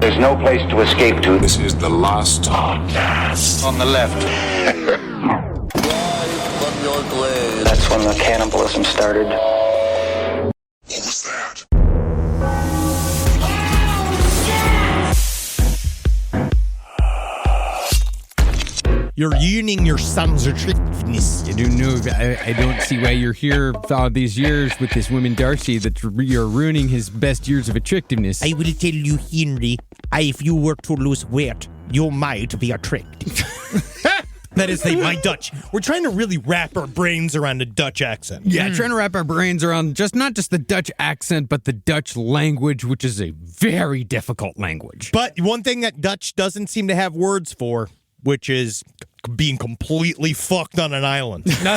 There's no place to escape to. This is the last podcast. On the left. From your grave. That's when the cannibalism started. What was that? You're ruining your son's attractiveness. I don't know. I don't see why you're here all these years with this woman, Darcy, that you're ruining his best years of attractiveness. I will tell you, Henry, if you were to lose weight, you might be attractive. That is my Dutch. We're trying to really wrap our brains around the Dutch accent. Yeah, trying to wrap our brains around not just the Dutch accent, but the Dutch language, which is a very difficult language. But one thing that Dutch doesn't seem to have words for, which is being completely fucked on an island. They learn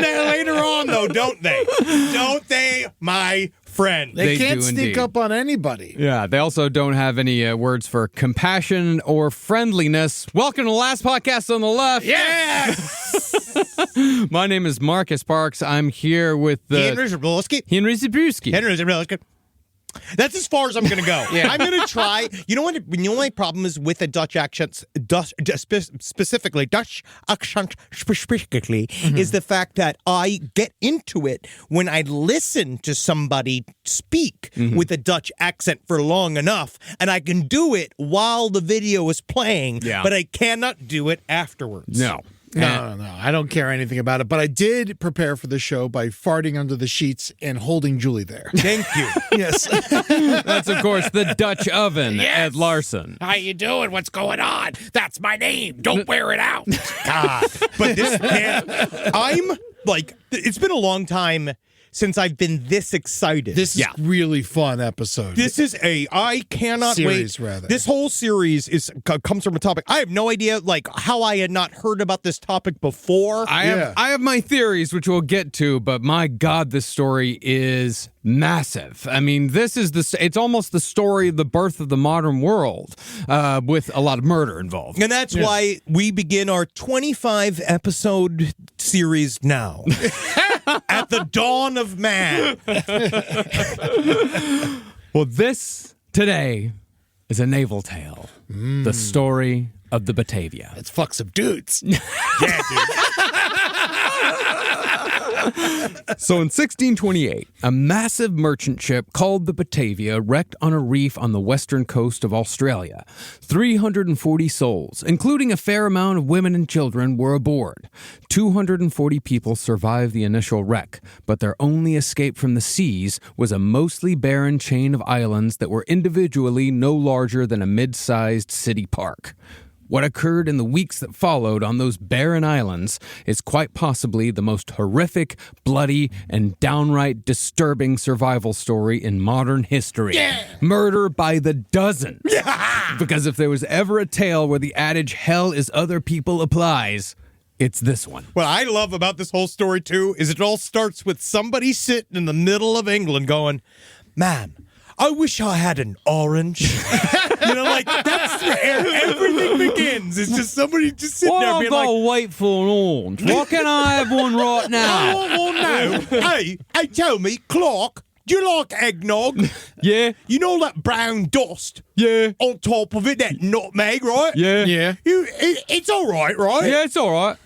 that later on, though, don't they? Don't they, my friend? They can't do sneak indeed. up on anybody. Yeah, they also don't have any words for compassion or friendliness. Welcome to the last podcast on the left. Yeah! My name is Marcus Parks. I'm here with Henry Zabrowski. Henry Zabrowski. Henry Zabrowski. That's as far as I'm going to go. I'm going to try. You know what my problem is with the Dutch accents, specifically, is the fact that I get into it when I listen to somebody speak with a Dutch accent for long enough, and I can do it while the video is playing, but I cannot do it afterwards. No. No. I don't care anything about it. But I did prepare for the show by farting under the sheets and holding Julie there. Thank you. Yes. That's, of course, the Dutch oven, Ed Larson. How you doing? What's going on? That's my name. Don't wear it out. God. But this man, I'm like, it's been a long time since I've been this excited. This is really fun episode. This is I cannot series, wait. Rather. This whole series comes from a topic. I have no idea, how I had not heard about this topic before. I have my theories, which we'll get to, but my God, this story is massive. I mean, it's almost the story of the birth of the modern world, with a lot of murder involved. And that's why we begin our 25-episode series now. At the dawn of man. Well, this today is a naval tale. The story of the Batavia. Let's fuck some dudes. Yeah, dude. So in 1628, a massive merchant ship called the Batavia wrecked on a reef on the western coast of Australia. 340 souls, including a fair amount of women and children, were aboard. 240 people survived the initial wreck, but their only escape from the seas was a mostly barren chain of islands that were individually no larger than a mid-sized city park. What occurred in the weeks that followed on those barren islands is quite possibly the most horrific, bloody, and downright disturbing survival story in modern history. Yeah. Murder by the dozen. Yeah. Because if there was ever a tale where the adage, hell is other people applies, it's this one. What I love about this whole story, too, is it all starts with somebody sitting in the middle of England going, man, I wish I had an orange. That's where everything begins. It's just somebody just sitting there being like, I've got to wait for an orange. Why can't I have one right now? I want one now. Hey, tell me, Clark, do you like eggnog? Yeah. You know that brown dust? Yeah. On top of it, that nutmeg, right? Yeah. Yeah. It's all right, right? Yeah, it's all right.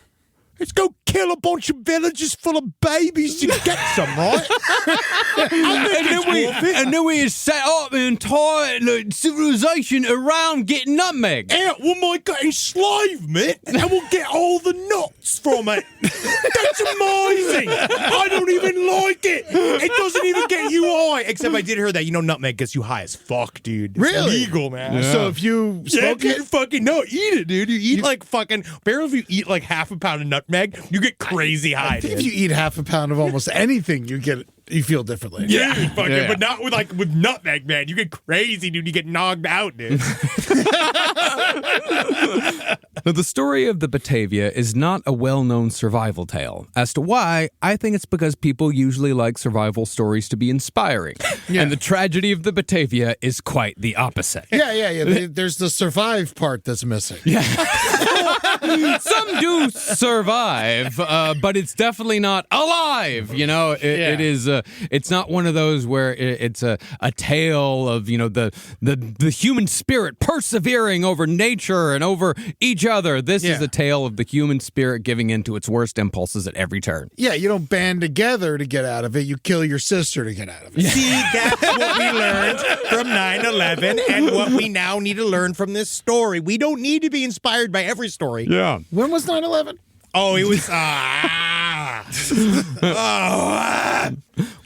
Let's go kill a bunch of villages full of babies to get some, right? And then we set up an entire civilization around getting nutmeg. Yeah, we'll make it enslavement, and we'll get all the nuts from it. That's amazing. I don't even like it. It doesn't even get you high. Except I did hear that, nutmeg gets you high as fuck, dude. It's Really? illegal, man. Yeah. So if you smoke you it, fucking eat it, dude. You eat barely if you eat like half a pound of nutmeg, you get crazy high, dude. if you eat half a pound of almost anything, you feel differently. Yeah, but not with nutmeg, man. You get crazy, dude. You get knocked out, dude. Now, the story of the Batavia is not a well-known survival tale. As to why, I think it's because people usually like survival stories to be inspiring. Yeah. And the tragedy of the Batavia is quite the opposite. Yeah. There's the survive part that's missing. Yeah. Some do survive, but it's definitely not alive. It is it's not one of those where it's a tale of, the human spirit persevering over nature and over each other. This is a tale of the human spirit giving in to its worst impulses at every turn. Yeah, you don't band together to get out of it. You kill your sister to get out of it. See, that's what we learned from 9/11 and what we now need to learn from this story. We don't need to be inspired by every story. Yeah. When was 9/11? Oh, it was...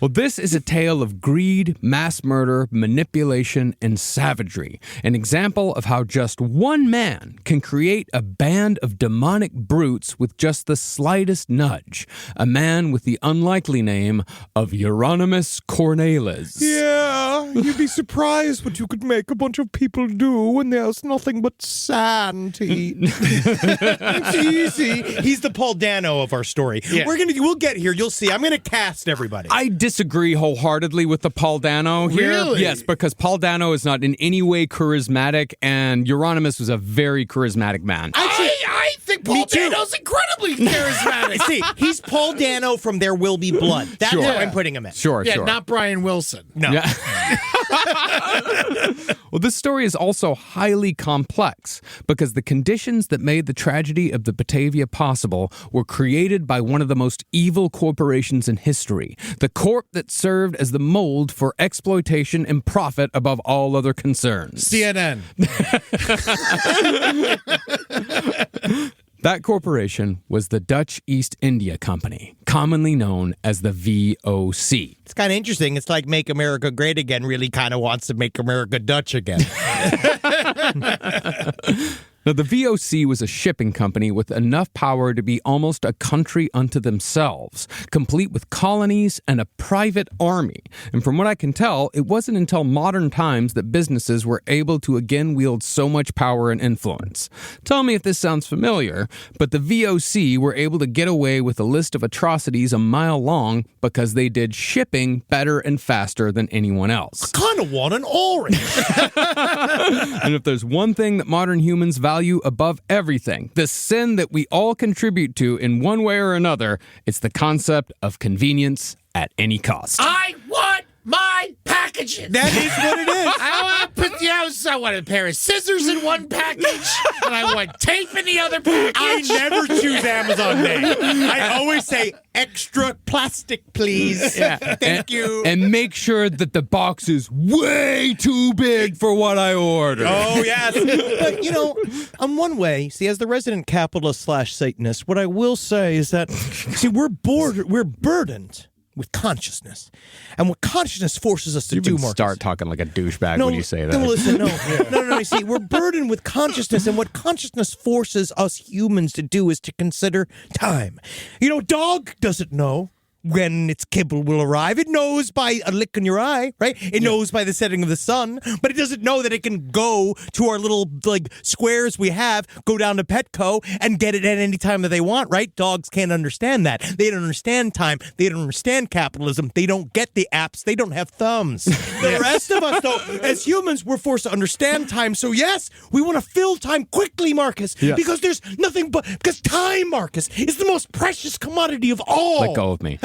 Well, this is a tale of greed, mass murder, manipulation, and savagery. An example of how just one man can create a band of demonic brutes with just the slightest nudge. A man with the unlikely name of Euronymous Cornelis. Yeah, you'd be surprised what you could make a bunch of people do when there's nothing but sand to eat. It's easy. He's the Paul Dano of our story. Yeah. We'll get here. You'll see. I'm gonna cast everybody. I disagree wholeheartedly with the Paul Dano here. Really? Yes, because Paul Dano is not in any way charismatic, and Euronymous was a very charismatic man. I think Paul Dano's incredibly charismatic. See, he's Paul Dano from There Will Be Blood. That's Sure. what I'm putting him in. Sure. Not Brian Wilson. No. Yeah. Well, this story is also highly complex because the conditions that made the tragedy of the Batavia possible were created by one of the most evil corporations in history, the corp that served as the mold for exploitation and profit above all other concerns. CNN. That corporation was the Dutch East India Company, commonly known as the VOC. It's kind of interesting. It's like Make America Great Again really kind of wants to make America Dutch again. Now, the VOC was a shipping company with enough power to be almost a country unto themselves, complete with colonies and a private army. And from what I can tell, it wasn't until modern times that businesses were able to again wield so much power and influence. Tell me if this sounds familiar, but the VOC were able to get away with a list of atrocities a mile long because they did shipping better and faster than anyone else. Kind of want an orange. And if there's one thing that modern humans value above everything, the sin that we all contribute to in one way or another, it's the concept of convenience at any cost. I want my packages. That is what it is. I want a pair of scissors in one package, and I want tape in the other package. I never choose Amazon name. I always say extra plastic, please. Yeah. Thank you. And make sure that the box is way too big for what I ordered. Oh, yes. But, on one way, see, as the resident capitalist / Satanist, what I will say is that, see, we're burdened with consciousness. And what consciousness forces us to do more. Start talking like a douchebag when you say that. No, listen, no. See, we're burdened with consciousness, and what consciousness forces us humans to do is to consider time. Dog doesn't know when its kibble will arrive. It knows by a lick in your eye, right? It knows by the setting of the sun, but it doesn't know that it can go to our little squares we have, go down to Petco and get it at any time that they want, right? Dogs can't understand that. They don't understand time. They don't understand capitalism. They don't get the apps. They don't have thumbs. The rest of us, though, as humans, we're forced to understand time. So yes, we want to fill time quickly, Marcus, because there's nothing because time, Marcus, is the most precious commodity of all. Let go of me.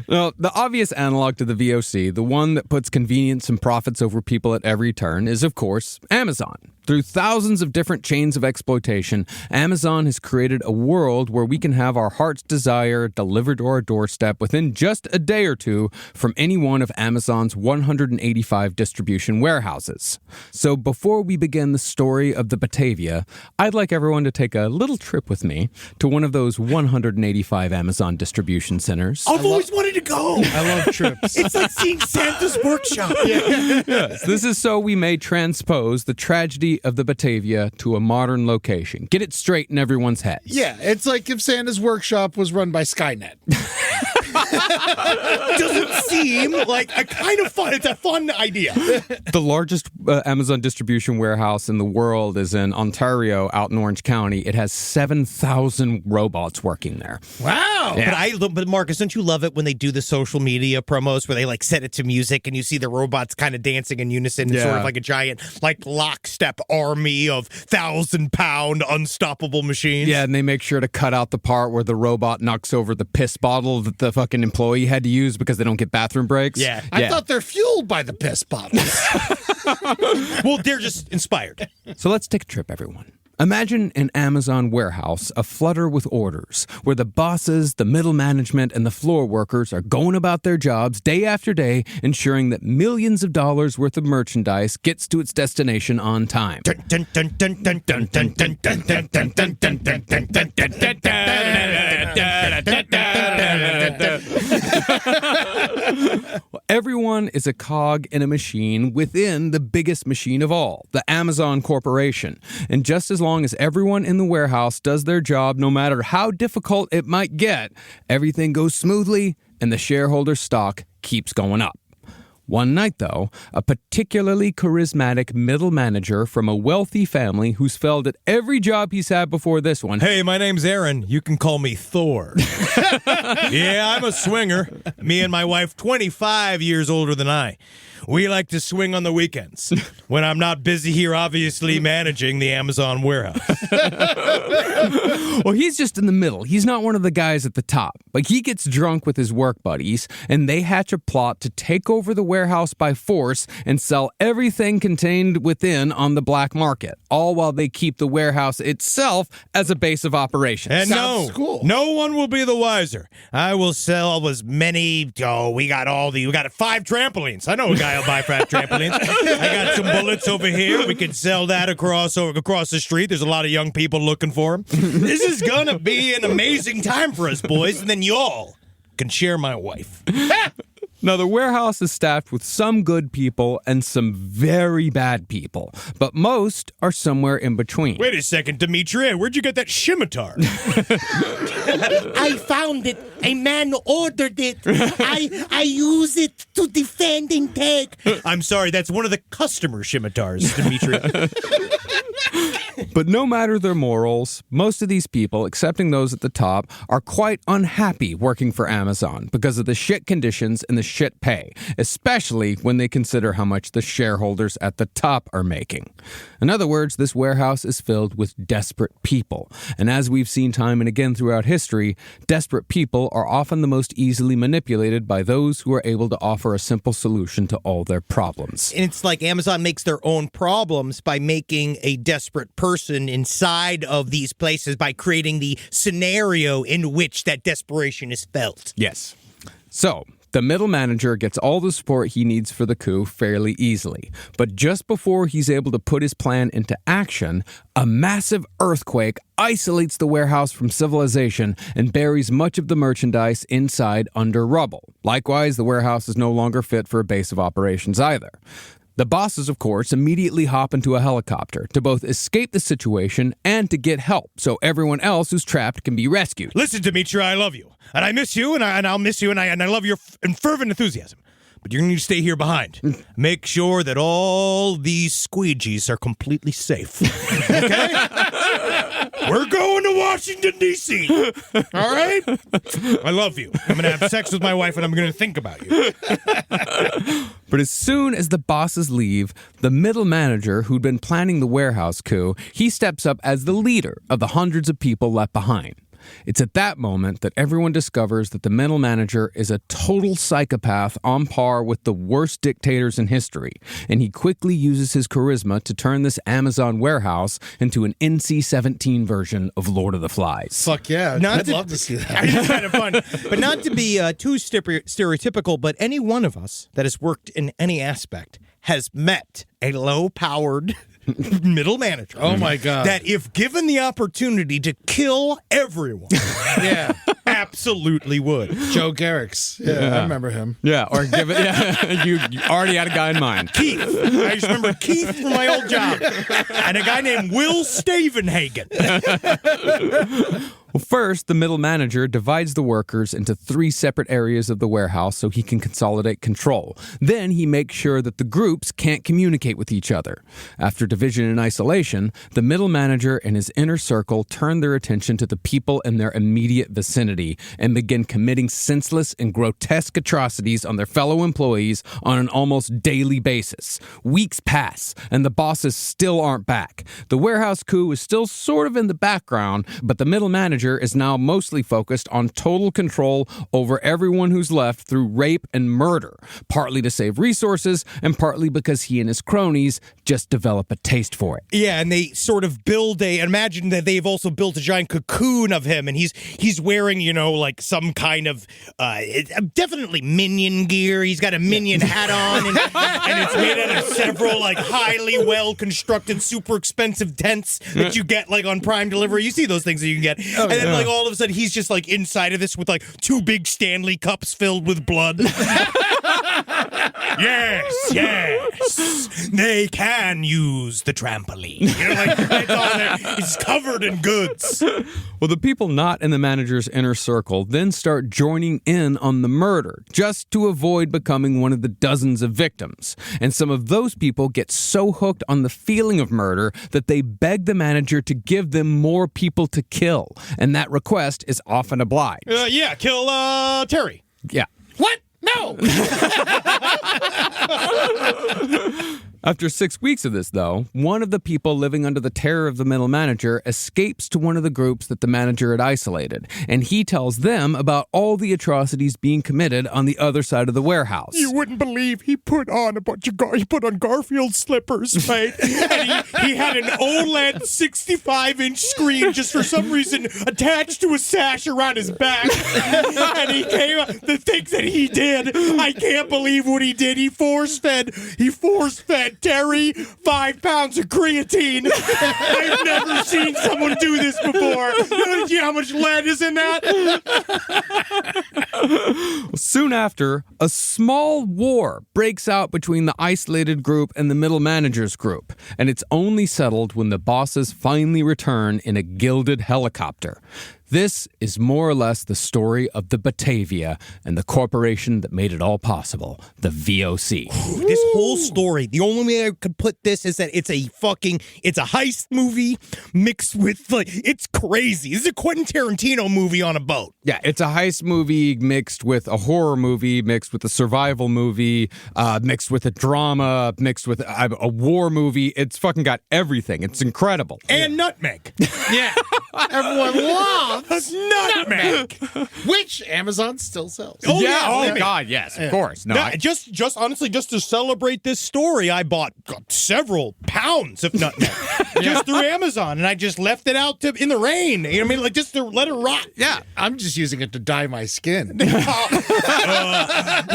Now, the obvious analog to the VOC, the one that puts convenience and profits over people at every turn, is, of course, Amazon. Through thousands of different chains of exploitation, Amazon has created a world where we can have our heart's desire delivered to our doorstep within just a day or two from any one of Amazon's 185 distribution warehouses. So before we begin the story of the Batavia, I'd like everyone to take a little trip with me to one of those 185 Amazon distribution centers. I've always wanted to go. I love trips. It's like seeing Santa's workshop. Yes, this is so we may transpose the tragedy of the Batavia to a modern location. Get it straight in everyone's heads. Yeah, it's like if Santa's workshop was run by Skynet. Doesn't seem like a kind of fun. It's a fun idea. The largest Amazon distribution warehouse in the world is in Ontario, out in Orange County. It has 7,000 robots working there. Wow. Yeah. But Marcus, don't you love it when they do the social media promos where they like set it to music and you see the robots kind of dancing in unison, Yeah. sort of like a giant, like lockstep army of 1,000-pound unstoppable machines? Yeah, and they make sure to cut out the part where the robot knocks over the piss bottle that the fucking employee had to use because they don't get bathroom breaks. Yeah. I thought they're fueled by the piss bottles. Well, they're just inspired. So let's take a trip, everyone. Imagine an Amazon warehouse aflutter with orders, where the bosses, the middle management, and the floor workers are going about their jobs day after day, ensuring that millions of dollars worth of merchandise gets to its destination on time. Everyone is a cog in a machine within the biggest machine of all, the Amazon Corporation. And just as long as everyone in the warehouse does their job, no matter how difficult it might get, everything goes smoothly and the shareholder stock keeps going up. One night, though, a particularly charismatic middle manager from a wealthy family who's failed at every job he's had before this one. Hey, my name's Aaron. You can call me Thor. Yeah, I'm a swinger. Me and my wife, 25 years older than I. We like to swing on the weekends when I'm not busy here, obviously managing the Amazon warehouse. Well, he's just in the middle. He's not one of the guys at the top. But he gets drunk with his work buddies, and they hatch a plot to take over the warehouse by force and sell everything contained within on the black market, all while they keep the warehouse itself as a base of operations. And Sounds cool. no one will be the wiser. I will sell as many. We got 5 trampolines. I know a guy will buy 5 trampolines. I got some bullets over here. We can sell that across the street. There's a lot of young people looking for them. This is gonna be an amazing time for us, boys. And then y'all can share my wife. Now, the warehouse is staffed with some good people and some very bad people, but most are somewhere in between. Wait a second, Dimitri. Where'd you get that scimitar? I found it. A man ordered it. I use it to defend and take. I'm sorry, that's one of the customer scimitars, Dimitri. But no matter their morals, most of these people, excepting those at the top, are quite unhappy working for Amazon because of the shit conditions and the shit pay, especially when they consider how much the shareholders at the top are making. In other words, this warehouse is filled with desperate people. And as we've seen time and again throughout history, desperate people are often the most easily manipulated by those who are able to offer a simple solution to all their problems. And it's like Amazon makes their own problems by making a desperate person inside of these places by creating the scenario in which that desperation is felt. Yes. So, the middle manager gets all the support he needs for the coup fairly easily. But just before he's able to put his plan into action, a massive earthquake isolates the warehouse from civilization and buries much of the merchandise inside under rubble. Likewise, the warehouse is no longer fit for a base of operations either. The bosses, of course, immediately hop into a helicopter to both escape the situation and to get help so everyone else who's trapped can be rescued. Listen, Dimitri, I love you. And I miss you, and I'll miss you, and I love your fervent enthusiasm. But you're going to need to stay here behind. Make sure that all these squeegees are completely safe. Okay? We're going to Washington, D.C. All right? I love you. I'm going to have sex with my wife, and I'm going to think about you. But as soon as the bosses leave, the middle manager who'd been planning the warehouse coup, he steps up as the leader of the hundreds of people left behind. It's at that moment that everyone discovers that the middle manager is a total psychopath on par with the worst dictators in history, and he quickly uses his charisma to turn this Amazon warehouse into an NC-17 version of Lord of the Flies. Fuck yeah. Not I'd to- love to see that. It's kind of fun. But not to be too stereotypical, but any one of us that has worked in any aspect has met a low-powered middle manager. Oh, my God. That if given the opportunity to kill everyone, Yeah. absolutely would. Joe Garrix. Yeah, I remember him. Yeah, or give it. Yeah, you already had a guy in mind. Keith. I just remember Keith from my old job. And a guy named Will Stavenhagen. Well, first, the middle manager divides the workers into 3 separate areas of the warehouse so he can consolidate control. Then he makes sure that the groups can't communicate with each other. After division and isolation, the middle manager and his inner circle turn their attention to the people in their immediate vicinity and begin committing senseless and grotesque atrocities on their fellow employees on an almost daily basis. Weeks pass, and the bosses still aren't back. The warehouse coup is still sort of in the background, but the middle manager is now mostly focused on total control over everyone who's left through rape and murder, partly to save resources and partly because he and his cronies just develop a taste for it. Yeah, and they sort of imagine that they've also built a giant cocoon of him, and he's wearing, like some kind of, definitely minion gear. He's got a minion hat on, and it's made out of several, highly well-constructed, super expensive tents that you get, on Prime Delivery. You see those things that you can get. And then, all of a sudden, he's just, inside of this with, 2 big Stanley cups filled with blood. Yes. They can use the trampoline. It's covered in goods. Well, the people not in the manager's inner circle then start joining in on the murder, just to avoid becoming one of the dozens of victims. And some of those people get so hooked on the feeling of murder that they beg the manager to give them more people to kill. And that request is often obliged. Kill Terry. Yeah. What? No! After 6 weeks of this, though, one of the people living under the terror of the middle manager escapes to one of the groups that the manager had isolated, and he tells them about all the atrocities being committed on the other side of the warehouse. You wouldn't believe he put on Garfield slippers, right? And he had an OLED 65-inch screen just for some reason attached to a sash around his back. And he came up, the things that he did, I can't believe what he did. He force-fed Terry 5 pounds of creatine. I've never seen someone do this before. You know how much lead is in that? Soon after, a small war breaks out between the isolated group and the middle manager's group, and it's only settled when the bosses finally return in a gilded helicopter. This is more or less the story of the Batavia and the corporation that made it all possible, the VOC. This whole story, the only way I could put this is that it's a heist movie mixed with, it's crazy. This is a Quentin Tarantino movie on a boat. Yeah, it's a heist movie mixed with a horror movie, mixed with a survival movie, mixed with a drama, mixed with a war movie. It's fucking got everything. It's incredible. And nutmeg. Yeah. Everyone loves nutmeg. Which Amazon still sells. Oh, yeah. yeah. Oh, God, yes, of course. No, just honestly, just to celebrate this story, I bought several pounds of nutmeg just through Amazon, and I just left it out in the rain. You know what I mean? Just to let it rot. Yeah, I'm just using it to dye my skin. We're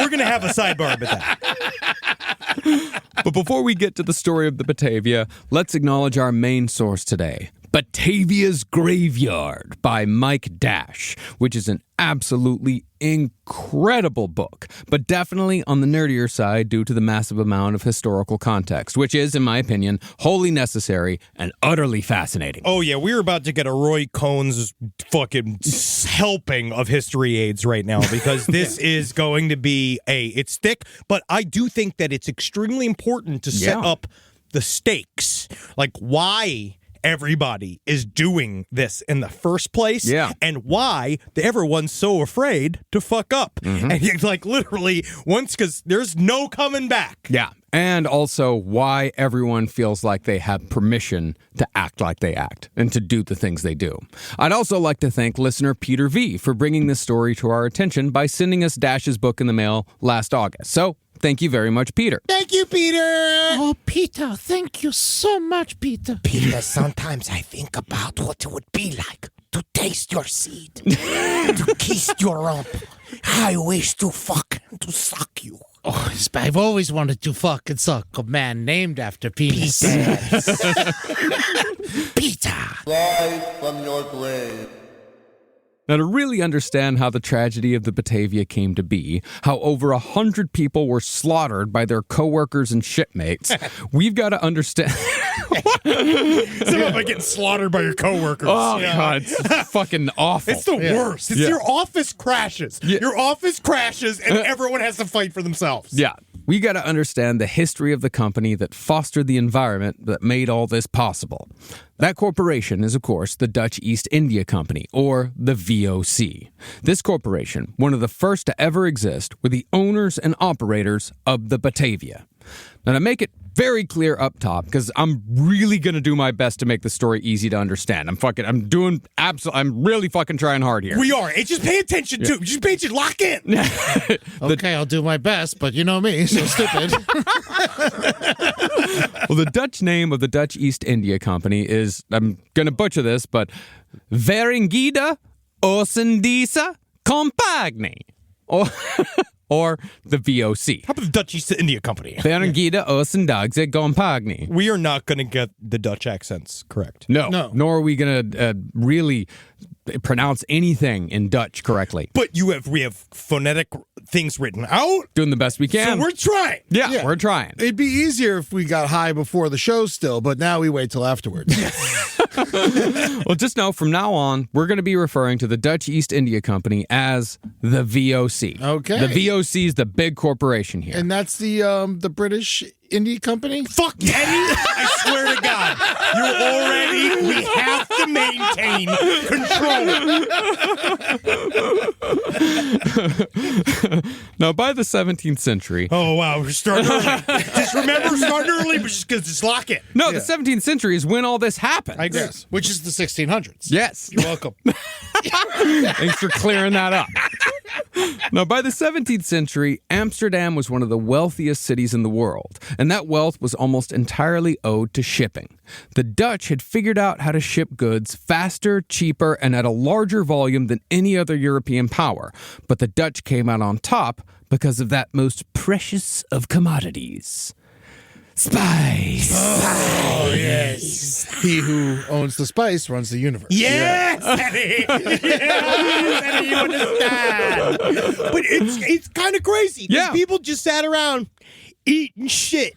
going to have a sidebar with that. But before we get to the story of the Batavia, let's acknowledge our main source today. Batavia's Graveyard by Mike Dash, which is an absolutely incredible book, but definitely on the nerdier side due to the massive amount of historical context, which is, in my opinion, wholly necessary and utterly fascinating. Oh, yeah, we're about to get a Roy Cohn's fucking helping of history aids right now, because this is going to be it's thick, but I do think that it's extremely important to set up the stakes, why everybody is doing this in the first place, and why everyone's so afraid to fuck up. And literally once, because there's no coming back. Yeah. And also why everyone feels like they have permission to act like they act and to do the things they do. I'd also like to thank listener Peter V for bringing this story to our attention by sending us Dash's book in the mail last August. So thank you very much, Peter. Thank you, Peter. Oh, Peter, thank you so much, Peter. Peter, sometimes I think about what it would be like to taste your seed, to kiss your rump. I wish to fuck and to suck you. Oh, I've always wanted to fuck and suck a man named after penis. Peter. Rise from your grave. Now, to really understand how the tragedy of the Batavia came to be, how over 100 people were slaughtered by their coworkers and shipmates, we've got to understand... Some of them getting slaughtered by your coworkers. Oh, God, it's fucking awful. It's the worst. It's your office crashes. Yeah. Your office crashes and everyone has to fight for themselves. Yeah. We got to understand the history of the company that fostered the environment that made all this possible. That corporation is, of course, the Dutch East India Company, or the VOC. This corporation, one of the first to ever exist, were the owners and operators of the Batavia. Now, to make it very clear up top, because I'm really going to do my best to make the story easy to understand. I'm really fucking trying hard here. We are. And just pay attention to. Just pay attention. Lock in. Okay, I'll do my best, but you know me, so stupid. Well, the Dutch name of the Dutch East India Company is, I'm going to butcher this, but Verenigde Oostindische Compagnie. Or the VOC. How about the Dutch East India Company? Verenigde Oostindische Compagnie. We are not going to get the Dutch accents correct. No. Nor are we going to really pronounce anything in Dutch correctly. But we have phonetic things written out. Doing the best we can. So we're trying. Yeah, we're trying. It'd be easier if we got high before the show still, but now we wait till afterwards. Well, just know from now on, we're going to be referring to the Dutch East India Company as the VOC. Okay. The VOC is the big corporation here. And that's the British India Company? Fuck Eddie. I swear to God. We have to maintain control. Now, by the 17th century... Oh, wow. We're starting early. Just remember, we're starting early, but just lock it. No, the 17th century is when all this happened. I agree. Yes. Which is the 1600s. Yes. You're welcome. Thanks for clearing that up. Now, by the 17th century, Amsterdam was one of the wealthiest cities in the world, and that wealth was almost entirely owed to shipping. The Dutch had figured out how to ship goods faster, cheaper, and at a larger volume than any other European power, but the Dutch came out on top because of that most precious of commodities. Spice. Oh, yes. He who owns the spice runs the universe. Yes, Eddie. Yes, Eddie, you understand. But it's kind of crazy. Yeah. People just sat around eating shit.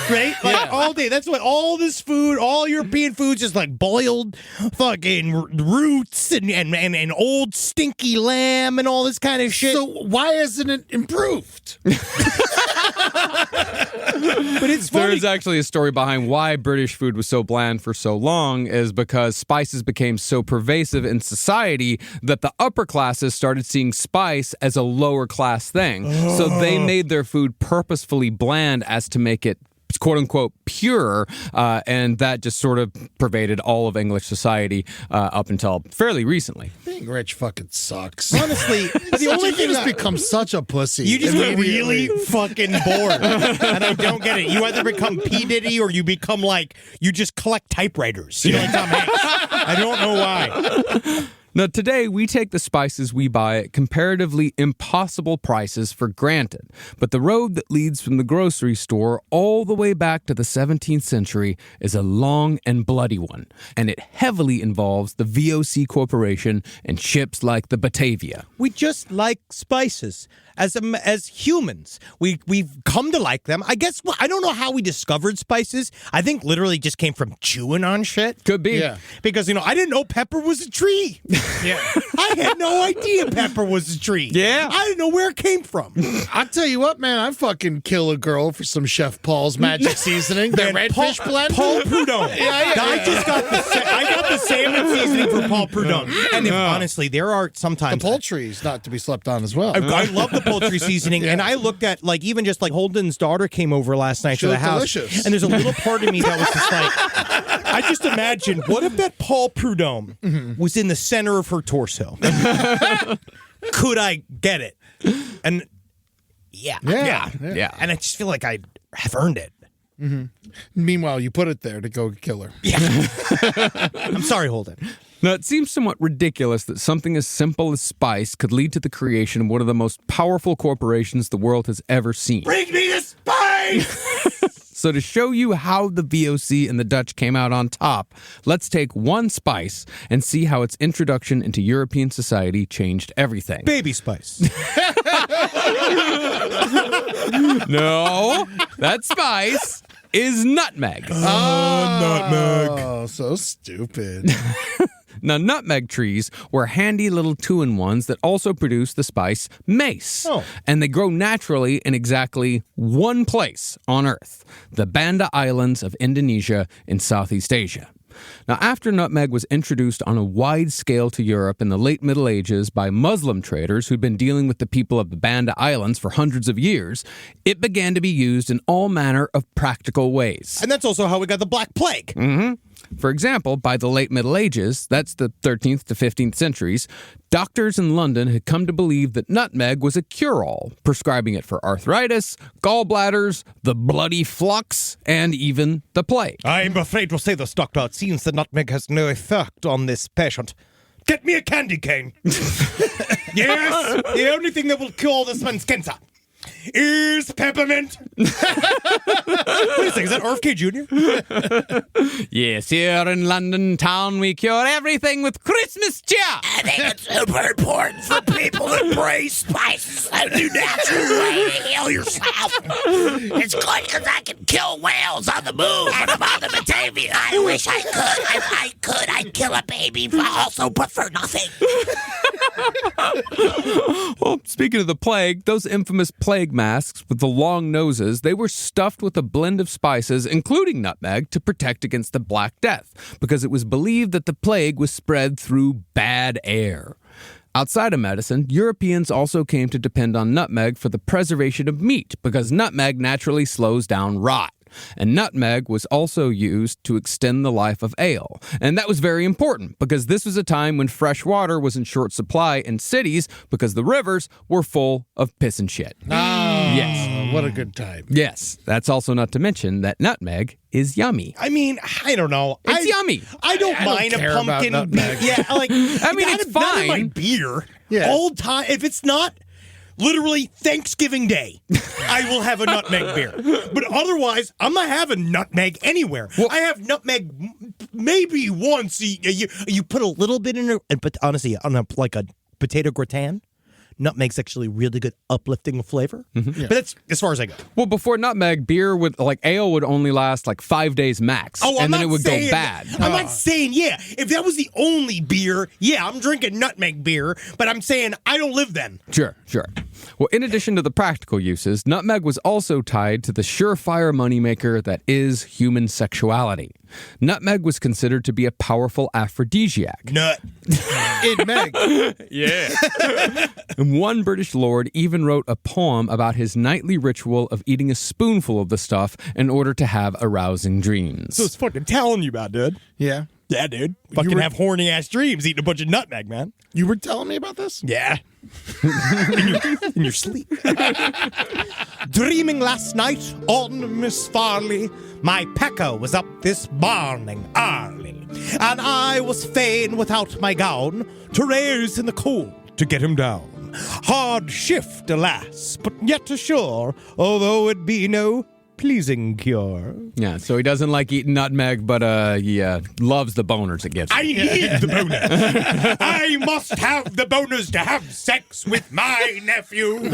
Right? Like all day. That's what all this food, all European food's just like boiled fucking roots and old stinky lamb and all this kind of shit. So why hasn't it improved? But it's funny. There is actually a story behind why British food was so bland for so long is because spices became so pervasive in society that the upper classes started seeing spice as a lower class thing. So they made their food purposefully bland as to make it quote unquote pure, and that just sort of pervaded all of English society up until fairly recently. Being rich fucking sucks. Honestly, the only thing just become such a pussy. you just get immediately. really fucking bored. And I don't get it. You either become P. Diddy or you become like, you just collect typewriters. You know, like Tom Hanks. I don't know why. Now, today, we take the spices we buy at comparatively impossible prices for granted. But the road that leads from the grocery store all the way back to the 17th century is a long and bloody one. And it heavily involves the VOC Corporation and ships like the Batavia. We just like spices. As humans, we've come to like them. I guess I don't know how we discovered spices. I think literally just came from chewing on shit. Could be. Yeah. Because, I didn't know pepper was a tree. Yeah. I had no idea pepper was a tree. Yeah. I didn't know where it came from. I'll tell you what, man, I'd fucking kill a girl for some Chef Paul's magic seasoning. The redfish blend. Paul Prudhomme. I just got the salmon seasoning for Paul Prudhomme. And honestly, there are sometimes The poultry's not to be slept on as well. I love the poultry seasoning, and I looked at even just Holden's daughter came over last night to the house, delicious. and there's a little part of me that was just like, I just imagine, what if that Paul Prudhomme was in the center of her torso? Could I get it? And yeah, and I just feel like I have earned it. Meanwhile, you put it there to go kill her. I'm sorry, Holden. Now, it seems somewhat ridiculous that something as simple as spice could lead to the creation of one of the most powerful corporations the world has ever seen. Bring me the spice! So to show you how the VOC and the Dutch came out on top, let's take one spice and see how its introduction into European society changed everything. Baby spice. No, that spice is nutmeg. Oh, so stupid. Now, nutmeg trees were handy little two-in-ones that also produce the spice mace. Oh. And they grow naturally in exactly one place on Earth, the Banda Islands of Indonesia in Southeast Asia. Now, after nutmeg was introduced on a wide scale to Europe in the late Middle Ages by Muslim traders who'd been dealing with the people of the Banda Islands for hundreds of years, it began to be used in all manner of practical ways. And that's also how we got the Black Plague. For example, by the late Middle Ages, that's the 13th to 15th centuries, doctors in London had come to believe that nutmeg was a cure-all, prescribing it for arthritis, gallbladders, the bloody flux, and even the plague. I'm afraid to say this, Doctor. It seems the nutmeg has no effect on this patient. Get me a candy cane. Yes, the only thing that will cure this man's cancer is peppermint. Wait a second, is that RFK Jr.? Yes, here in London town, we cure everything with Christmas cheer. I think it's super important for people to embrace spices and do natural way to heal yourself. It's good because I can kill whales on the move when I'm on the Batavia. I wish I could. If I could, I'd kill a baby also, but for nothing. Well, speaking of the plague, those infamous plague masks with the long noses, they were stuffed with a blend of spices, including nutmeg, to protect against the Black Death, because it was believed that the plague was spread through bad air. Outside of medicine, Europeans also came to depend on nutmeg for the preservation of meat, because nutmeg naturally slows down rot. And nutmeg was also used to extend the life of ale. And that was very important because this was a time when fresh water was in short supply in cities because the rivers were full of piss and shit. Yes. What a good time. Yes, that's also not to mention that nutmeg is yummy. I mean, I don't know. It's yummy. I don't I don't mind care a about pumpkin nutmeg. beer. Yeah, like I mean, it's not in my fine. beer. Yeah. Old time. If it's not literally Thanksgiving Day, I will have a nutmeg beer. But otherwise, I'm not having nutmeg anywhere. I have nutmeg maybe once. You put a little bit in it, but honestly, on like a potato gratin, nutmeg's actually really good, uplifting flavor. But that's as far as I go. Well, before nutmeg, beer would, like ale would only last like 5 days max. Oh, and then it would go bad. I'm not saying, yeah, if that was the only beer, yeah, I'm drinking nutmeg beer, but I'm saying I don't live then. Sure. Well, in addition to the practical uses, nutmeg was also tied to the surefire moneymaker that is human sexuality. Nutmeg was considered to be a powerful aphrodisiac. Nut. In Meg. Yeah. And one British lord even wrote a poem about his nightly ritual of eating a spoonful of the stuff in order to have arousing dreams. So it's fucking telling you about, dude. Yeah. Yeah, dude. Fucking have horny ass dreams eating a bunch of nutmeg, man. You were telling me about this? Yeah. in your sleep. Dreaming last night on Miss Farley, my pecker was up this morning early, and I was fain without my gown to raise in the cold to get him down. Hard shift, alas, but yet asure, although it be no pleasing cure. Yeah, so he doesn't like eating nutmeg, but he loves the boners it gets. I need the boners. I must have the boners to have sex with my nephew.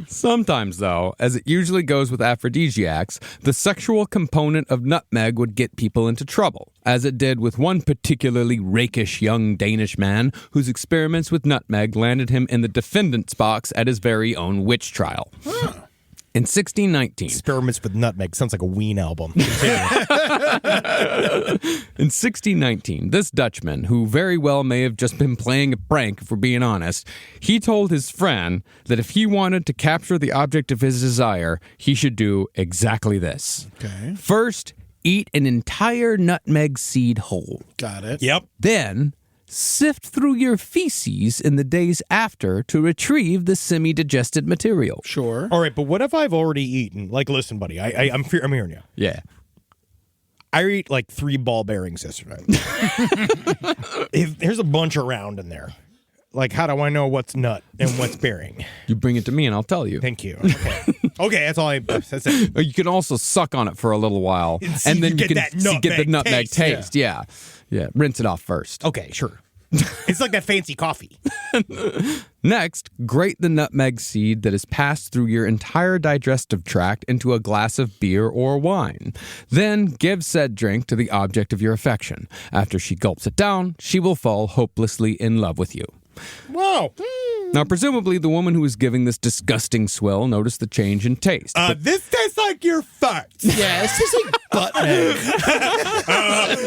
Sometimes, though, as it usually goes with aphrodisiacs, the sexual component of nutmeg would get people into trouble, as it did with one particularly rakish young Danish man whose experiments with nutmeg landed him in the defendant's box at his very own witch trial. In 1619. Experiments with nutmeg sounds like a Ween album. In 1619, this Dutchman, who very well may have just been playing a prank, if we're being honest, he told his friend that if he wanted to capture the object of his desire, he should do exactly this. Okay. First, eat an entire nutmeg seed whole. Got it. Yep. Then, sift through your feces in the days after to retrieve the semi-digested material. Sure. All right, but what if I've already eaten? Like, listen, buddy, I'm hearing you. Yeah. I ate like 3 ball bearings yesterday. There's a bunch around in there. Like, how do I know what's nut and what's bearing? You bring it to me and I'll tell you. Thank you. Okay, okay, that's it. You can also suck on it for a little while, see and then if you you can get that see- get the nutmeg nutmeg taste. taste. Yeah. Yeah. Rinse it off first. Okay, sure. It's like that fancy coffee. Next, grate the nutmeg seed that is passed through your entire digestive tract into a glass of beer or wine. Then give said drink to the object of your affection. After she gulps it down, she will fall hopelessly in love with you. Whoa. Now, presumably, the woman who was giving this disgusting swill noticed the change in taste. This tastes like your farts. Yeah, this is like butt egg.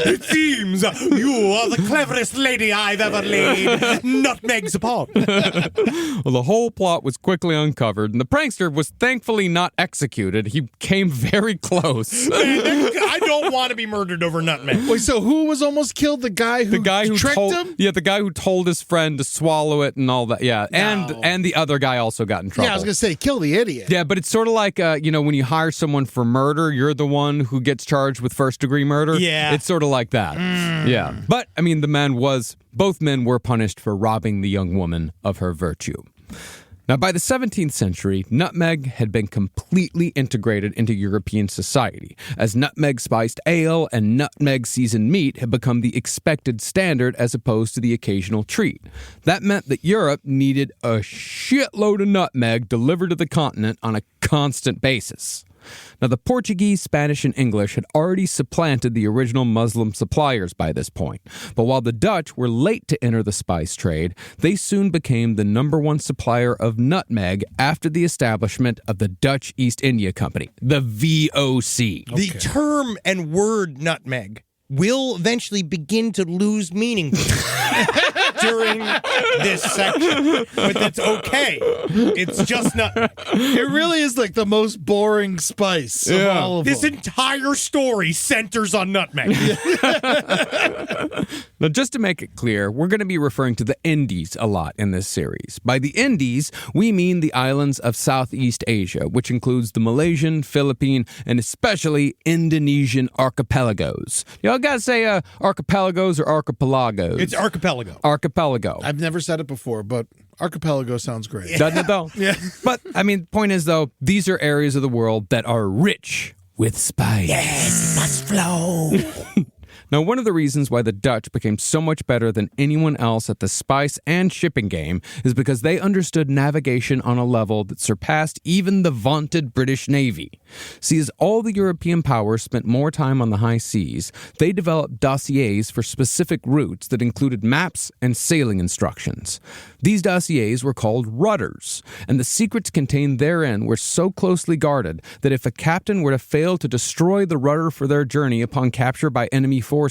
It seems you are the cleverest lady I've ever laid nutmegs upon. Well, the whole plot was quickly uncovered, and the prankster was thankfully not executed. He came very close. I don't want to be murdered over nutmeg. Wait, so who was almost killed? The guy who tricked him? Yeah, the guy who told his friend to swallow it and all that. Yeah, and the other guy also got in trouble. Yeah, I was gonna say kill the idiot. Yeah, but it's sort of like when you hire someone for murder, you're the one who gets charged with first-degree murder. Yeah. It's sort of like that. Yeah. But, I mean, both men were punished for robbing the young woman of her virtue. Now, by the 17th century, nutmeg had been completely integrated into European society, as nutmeg-spiced ale and nutmeg-seasoned meat had become the expected standard as opposed to the occasional treat. That meant that Europe needed a shitload of nutmeg delivered to the continent on a constant basis. Now, the Portuguese, Spanish, and English had already supplanted the original Muslim suppliers by this point. But while the Dutch were late to enter the spice trade, they soon became the #1 supplier of nutmeg after the establishment of the Dutch East India Company, the VOC. The term and word nutmeg will eventually begin to lose meaning during this section. But that's okay. It's just nutmeg. It really is like the most boring spice of all of This them. entire story centers on nutmeg. Now, just to make it clear, we're going to be referring to the Indies a lot in this series. By the Indies, we mean the islands of Southeast Asia, which includes the Malaysian, Philippine, and especially Indonesian archipelagos. Y'all got to say archipelagos or archipelagos? It's archipelago. Archipelago. I've never said it before, but archipelago sounds great. Doesn't it though? Yeah. But, I mean, point is, though, these are areas of the world that are rich with spice. Yes, it must flow. Now, one of the reasons why the Dutch became so much better than anyone else at the spice and shipping game is because they understood navigation on a level that surpassed even the vaunted British Navy. See, as all the European powers spent more time on the high seas, they developed dossiers for specific routes that included maps and sailing instructions. These dossiers were called rudders, and the secrets contained therein were so closely guarded that if a captain were to fail to destroy the rudder for their journey upon capture by enemy forces,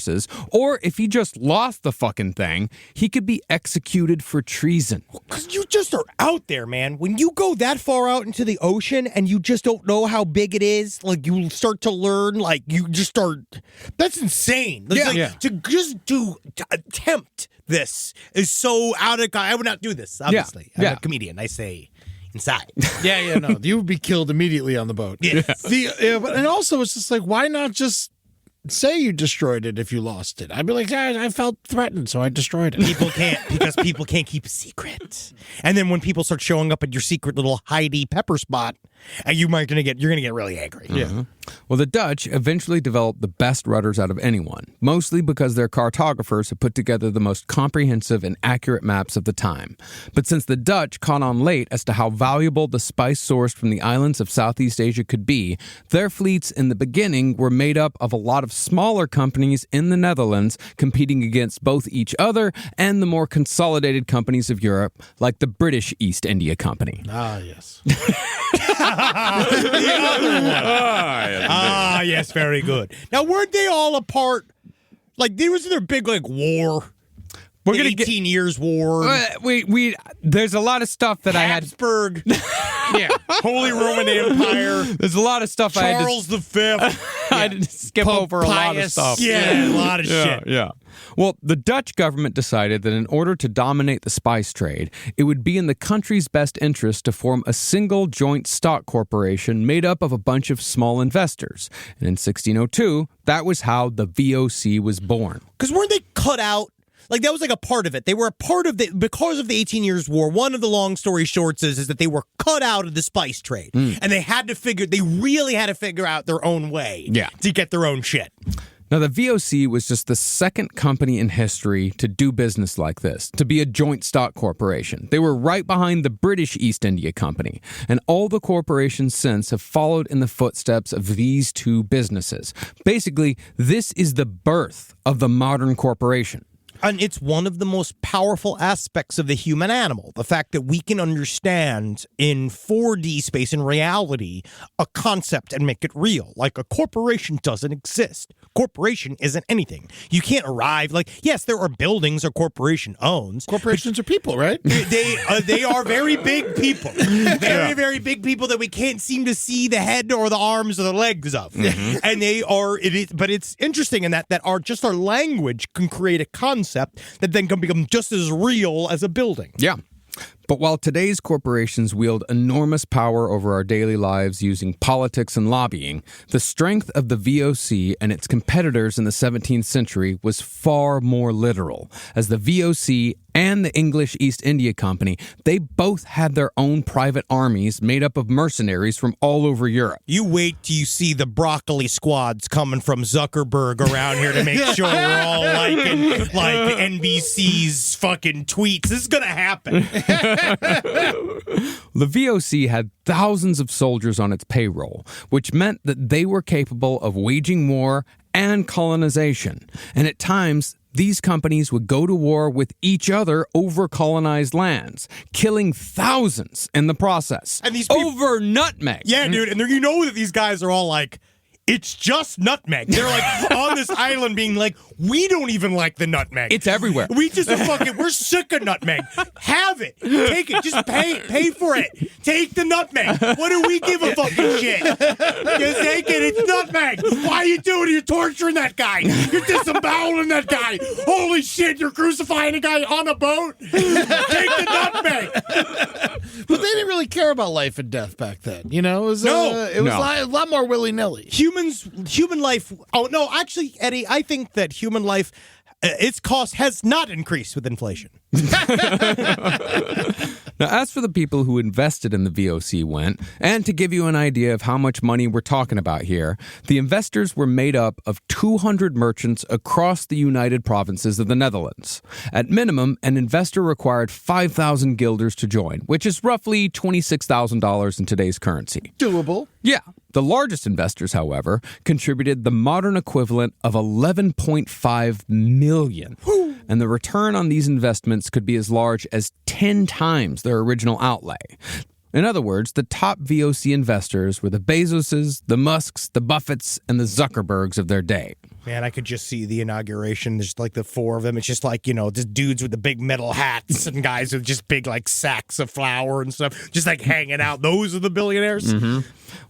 or if he just lost the fucking thing, he could be executed for treason. Because you just are out there, man. When you go that far out into the ocean and you just don't know how big it is, like you start to learn, like you just start. That's insane. It's like, to attempt this is so out of. I would not do this. Obviously, I'm a comedian. I say inside. No, you would be killed immediately on the boat. Yes. And also, it's just like, why not just say you destroyed it if you lost it? I'd be like, I felt threatened, so I destroyed it. People can't because people can't keep a secret. And then when people start showing up at your secret little Heidi pepper spot, you're gonna get really angry. Yeah. Well, the Dutch eventually developed the best rudders out of anyone, mostly because their cartographers had put together the most comprehensive and accurate maps of the time. But since the Dutch caught on late as to how valuable the spice sourced from the islands of Southeast Asia could be, their fleets in the beginning were made up of a lot of smaller companies in the Netherlands competing against both each other and the more consolidated companies of Europe, like the British East India Company. Ah, yes. Yes, very good. Now, weren't they all a part? Like, there was their big war. We're gonna 18 years war. There's a lot of stuff that Habsburg. Holy Roman Empire. There's a lot of stuff Charles V. I had to skip over a lot of stuff. Yeah, a lot of shit. Yeah. Well, the Dutch government decided that in order to dominate the spice trade, it would be in the country's best interest to form a single joint stock corporation made up of a bunch of small investors. And in 1602, that was how the VOC was born. Because weren't they cut out? Like, that was like a part of it. They were a part of because of the 18 Years' War. One of the long story shorts is that they were cut out of the spice trade. And they really had to figure out their own way to get their own shit. Now, the VOC was just the second company in history to do business like this, to be a joint stock corporation. They were right behind the British East India Company, and all the corporations since have followed in the footsteps of these two businesses. Basically, this is the birth of the modern corporation. And it's one of the most powerful aspects of the human animal. The fact that we can understand in 4D space, in reality, a concept and make it real. Like, a corporation doesn't exist. Corporation isn't anything. You can't arrive. Like, yes, there are buildings a corporation owns. Corporations are people, right? They are very big people. Very, very big people that we can't seem to see the head or the arms or the legs of. And but it's interesting in that our language can create a concept that then can become just as real as a building. Yeah. But while today's corporations wield enormous power over our daily lives using politics and lobbying, the strength of the VOC and its competitors in the 17th century was far more literal, as the VOC and the English East India Company, they both had their own private armies made up of mercenaries from all over Europe. You wait till you see the broccoli squads coming from Zuckerberg around here to make sure we're all liking like NBC's fucking tweets. This is gonna happen. The VOC had thousands of soldiers on its payroll, which meant that they were capable of waging war and colonization. And at times, these companies would go to war with each other over colonized lands, killing thousands in the process. And these people, over nutmeg. Yeah, dude. And you know that these guys are all like, it's just nutmeg. They're like on this island being like, we don't even like the nutmeg. It's everywhere. We're sick of nutmeg. Have it. Take it. Just pay for it. Take the nutmeg. What do we give a fucking shit? Just take it. It's nutmeg. Why are you doing it? You're torturing that guy. You're disemboweling that guy. Holy shit, you're crucifying a guy on a boat. Take the nutmeg. But they didn't really care about life and death back then. You know, it was a lot more willy-nilly. Human life. Oh, no, actually, Eddie, I think that human life, its cost has not increased with inflation. Now, as for the people who invested in the VOC went, and to give you an idea of how much money we're talking about here, the investors were made up of 200 merchants across the United Provinces of the Netherlands. At minimum, an investor required 5,000 guilders to join, which is roughly $26,000 in today's currency. Doable. Yeah. The largest investors, however, contributed the modern equivalent of $11.5 million. And the return on these investments could be as large as 10 times their original outlay. In other words, the top VOC investors were the Bezoses, the Musks, the Buffetts, and the Zuckerbergs of their day. Man, I could just see the inauguration. There's like the four of them. It's just like, just dudes with the big metal hats and guys with just big like sacks of flour and stuff, just like hanging out. Those are the billionaires. Mm-hmm.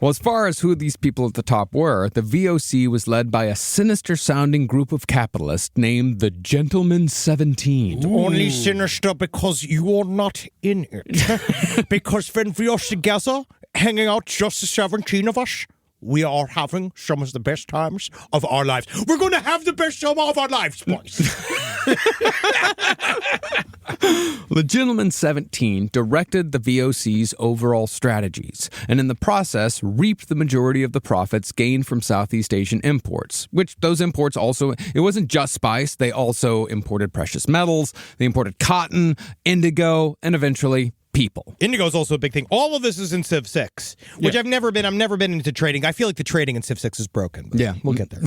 Well, as far as who these people at the top were, the VOC was led by a sinister-sounding group of capitalists named the Gentlemen 17. Only sinister because you're not in it. Because when we are together, hanging out, just the 17 of us, we are having some of the best times of our lives. We're going to have the best time of our lives, boys. The Gentlemen 17 directed the VOC's overall strategies, and in the process reaped the majority of the profits gained from Southeast Asian imports, which those imports also, it wasn't just spice, they also imported precious metals, they imported cotton, indigo, and eventually people. Indigo is also a big thing. All of this is in Civ 6, which I've never been into trading. I feel like the trading in Civ 6 is broken. Yeah. We'll get there.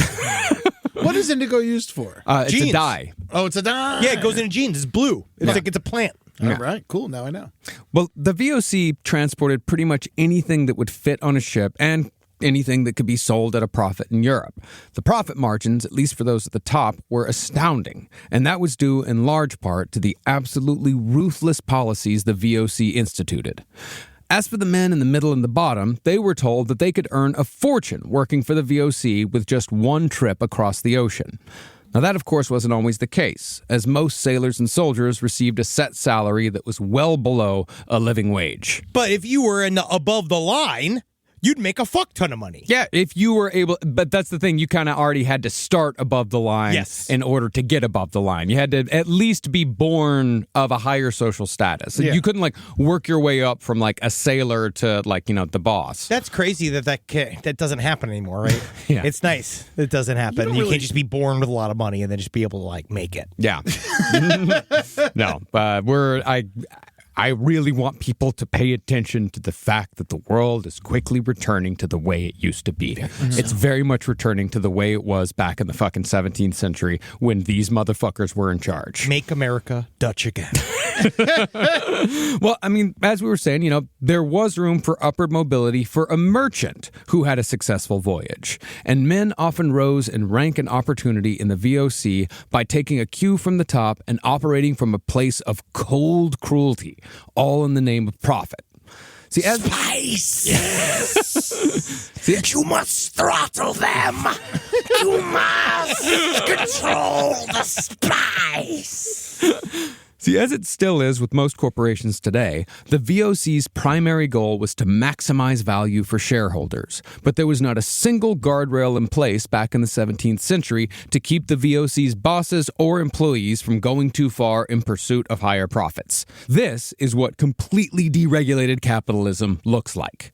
What is indigo used for? It's Jeans. a dye. Oh, it's a dye. Yeah, it goes into jeans. It's blue. It's like it's a plant. All right, cool. Now I know. Well, the VOC transported pretty much anything that would fit on a ship and anything that could be sold at a profit in Europe. The profit margins, at least for those at the top, were astounding, and that was due in large part to the absolutely ruthless policies the VOC instituted. As for the men in the middle and the bottom, they were told that they could earn a fortune working for the VOC with just one trip across the ocean. Now that, of course, wasn't always the case, as most sailors and soldiers received a set salary that was well below a living wage. But if you were above the line, you'd make a fuck ton of money. Yeah, if you were able, but that's the thing, you kind of already had to start above the line Yes. in order to get above the line. You had to at least be born of a higher social status. Yeah. You couldn't like work your way up from like a sailor to like, the boss. That's crazy that doesn't happen anymore, right? Yeah. It's nice. It doesn't happen. You can't just be born with a lot of money and then just be able to like make it. Yeah. No, I really want people to pay attention to the fact that the world is quickly returning to the way it used to be. It's very much returning to the way it was back in the fucking 17th century when these motherfuckers were in charge. Make America Dutch again. Well, I mean, as we were saying, there was room for upward mobility for a merchant who had a successful voyage. And men often rose in rank and opportunity in the VOC by taking a cue from the top and operating from a place of cold cruelty, all in the name of profit. See, as Spice! You must throttle them! You must control the spice! See, as it still is with most corporations today, the VOC's primary goal was to maximize value for shareholders. But there was not a single guardrail in place back in the 17th century to keep the VOC's bosses or employees from going too far in pursuit of higher profits. This is what completely deregulated capitalism looks like.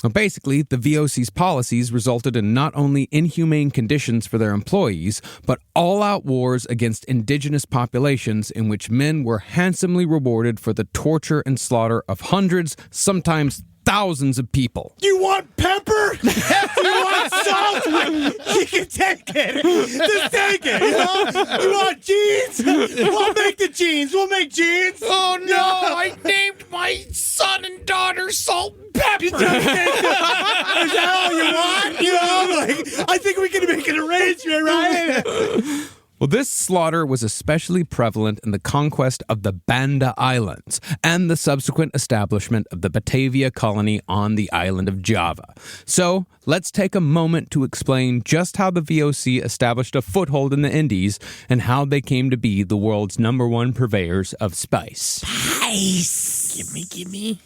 Well, basically, the VOC's policies resulted in not only inhumane conditions for their employees, but all-out wars against indigenous populations in which men were handsomely rewarded for the torture and slaughter of hundreds, sometimes thousands of people. You want pepper? You want salt? You can take it. Just take it. You want jeans? We'll make the jeans. We'll make jeans. Oh no! I named my son and daughter Salt and Pepper. Is that all you want? I think we can make an arrangement, right? Well, this slaughter was especially prevalent in the conquest of the Banda Islands and the subsequent establishment of the Batavia colony on the island of Java. So, let's take a moment to explain just how the VOC established a foothold in the Indies and how they came to be the world's #1 purveyors of spice. Spice! Gimme.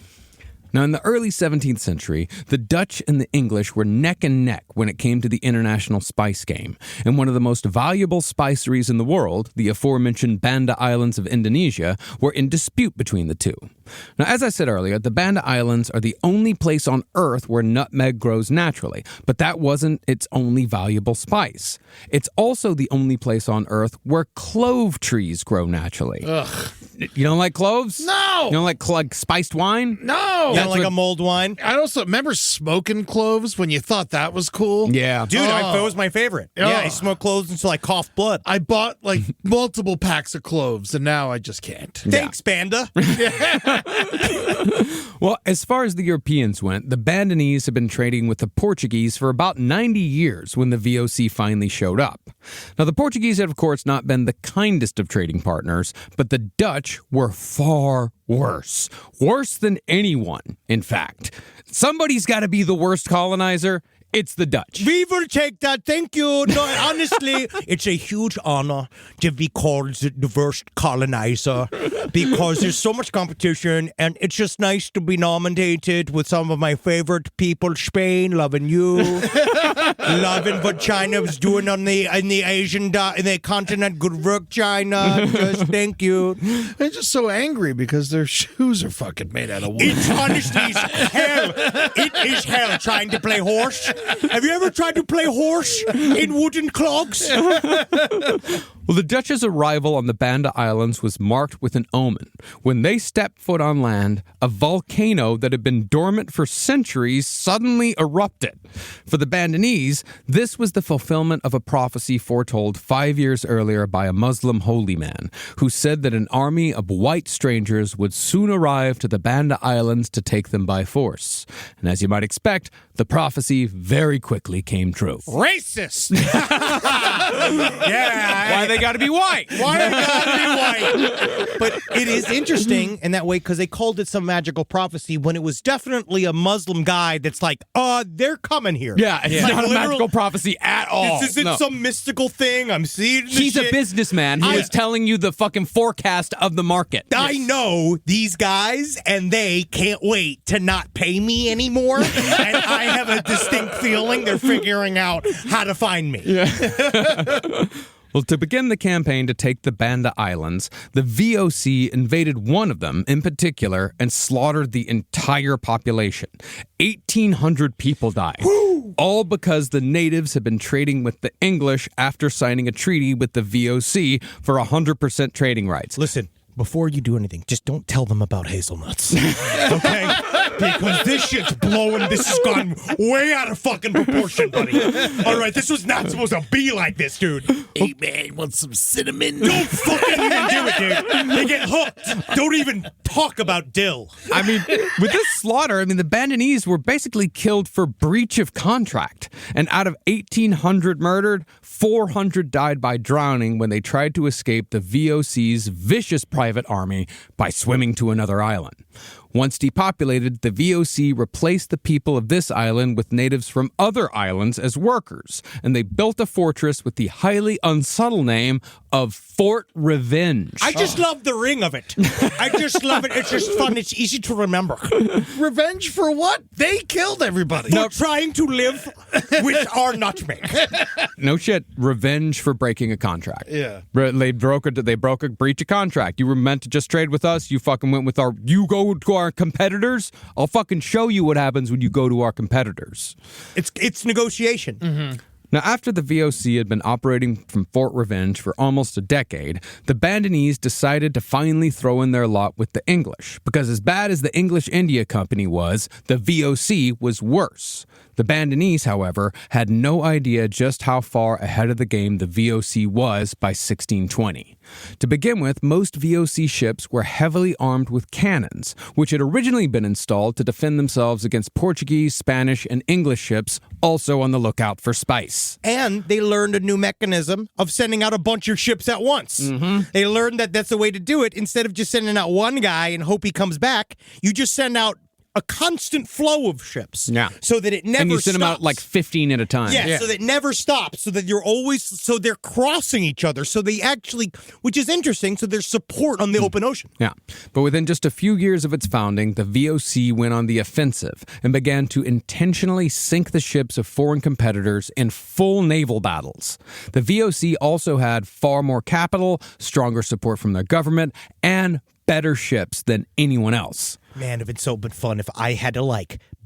Now, in the early 17th century, the Dutch and the English were neck and neck when it came to the international spice game, and one of the most valuable spiceries in the world, the aforementioned Banda Islands of Indonesia, were in dispute between the two. Now, as I said earlier, the Banda Islands are the only place on Earth where nutmeg grows naturally, but that wasn't its only valuable spice. It's also the only place on Earth where clove trees grow naturally. Ugh. You don't like cloves? No! You don't like spiced wine? No! You don't like a mulled wine? I also remember smoking cloves when you thought that was cool. Yeah. Dude, that was my favorite. Oh. Yeah, I smoked cloves until I coughed blood. I bought like multiple packs of cloves, and now I just can't. Thanks, Banda. Well, as far as the Europeans went, the Bandanese had been trading with the Portuguese for about 90 years when the VOC finally showed up. Now, the Portuguese had, of course, not been the kindest of trading partners, but the Dutch were far worse. Worse than anyone, in fact. Somebody's got to be the worst colonizer. It's the Dutch. We will take that. Thank you. No, honestly, it's a huge honor to be called the worst colonizer because there's so much competition, and it's just nice to be nominated with some of my favorite people. Spain, loving you, loving what China was doing on the in the continent. Good work, China. Just thank you. They're just so angry because their shoes are fucking made out of wood. It's honestly hell. It is hell trying to play horse. Have you ever tried to play horse in wooden clogs? Well, the Dutch's arrival on the Banda Islands was marked with an omen. When they stepped foot on land, a volcano that had been dormant for centuries suddenly erupted. For the Bandanese, this was the fulfillment of a prophecy foretold 5 years earlier by a Muslim holy man, who said that an army of white strangers would soon arrive to the Banda Islands to take them by force. And as you might expect, the prophecy very quickly came true. Racist! Yeah. Why they they got to be white? Why they gotta be white? But it is interesting in that way because they called it some magical prophecy when it was definitely a Muslim guy that's like, they're coming here. Yeah, it's Like, not a literal- magical prophecy at all. This isn't No. some mystical thing. I'm seeing this He's a shit. businessman who is telling you the fucking forecast of the market. I know these guys, and they can't wait to not pay me anymore. And I have a distinct feeling they're figuring out how to find me. Well, to begin the campaign to take the Banda Islands, the VOC invaded one of them in particular and slaughtered the entire population. 1,800 people died. All because the natives had been trading with the English after signing a treaty with the VOC for 100% trading rights. Listen, before you do anything, just don't tell them about hazelnuts. Okay? Because this shit's blowing. This has gone way out of fucking proportion, buddy. All right, this was not supposed to be like this, dude. Hey, man, want some cinnamon? Don't fucking even do it, dude. They get hooked. Don't even talk about dill. I mean, with this slaughter, the Bandanese were basically killed for breach of contract. And out of 1,800 murdered, 400 died by drowning when they tried to escape the VOC's vicious private army by swimming to another island. Once depopulated, the VOC replaced the people of this island with natives from other islands as workers, and they built a fortress with the highly unsubtle name of Fort Revenge. I just love the ring of it. I just love it. It's just fun. It's easy to remember. Revenge for what? They killed everybody. For trying to live with our nutmeg. No shit. Revenge for breaking a contract. Yeah. They broke a breach of contract. You were meant to just trade with us. You fucking went with you go to our competitors. I'll fucking show you what happens when you go to our competitors. It's negotiation. Mm-hmm. Now, after the VOC had been operating from Fort Revenge for almost a decade, the Bandanese decided to finally throw in their lot with the English, because as bad as the English India Company was, the VOC was worse. The Bandanese, however, had no idea just how far ahead of the game the VOC was by 1620. To begin with, most VOC ships were heavily armed with cannons, which had originally been installed to defend themselves against Portuguese, Spanish, and English ships, also on the lookout for spice. And they learned a new mechanism of sending out a bunch of ships at once. Mm-hmm. They learned that that's the way to do it. Instead of just sending out one guy and hope he comes back, you just send out a constant flow of ships. Yeah. So that it never stops. And you send them out like 15 at a time. Yeah, so that it never stops, so that so they're crossing each other, so they actually, which is interesting, so there's support on the open ocean. Yeah. But within just a few years of its founding, the VOC went on the offensive and began to intentionally sink the ships of foreign competitors in full naval battles. The VOC also had far more capital, stronger support from their government, and better ships than anyone else. Man, it'd so been fun if I had to,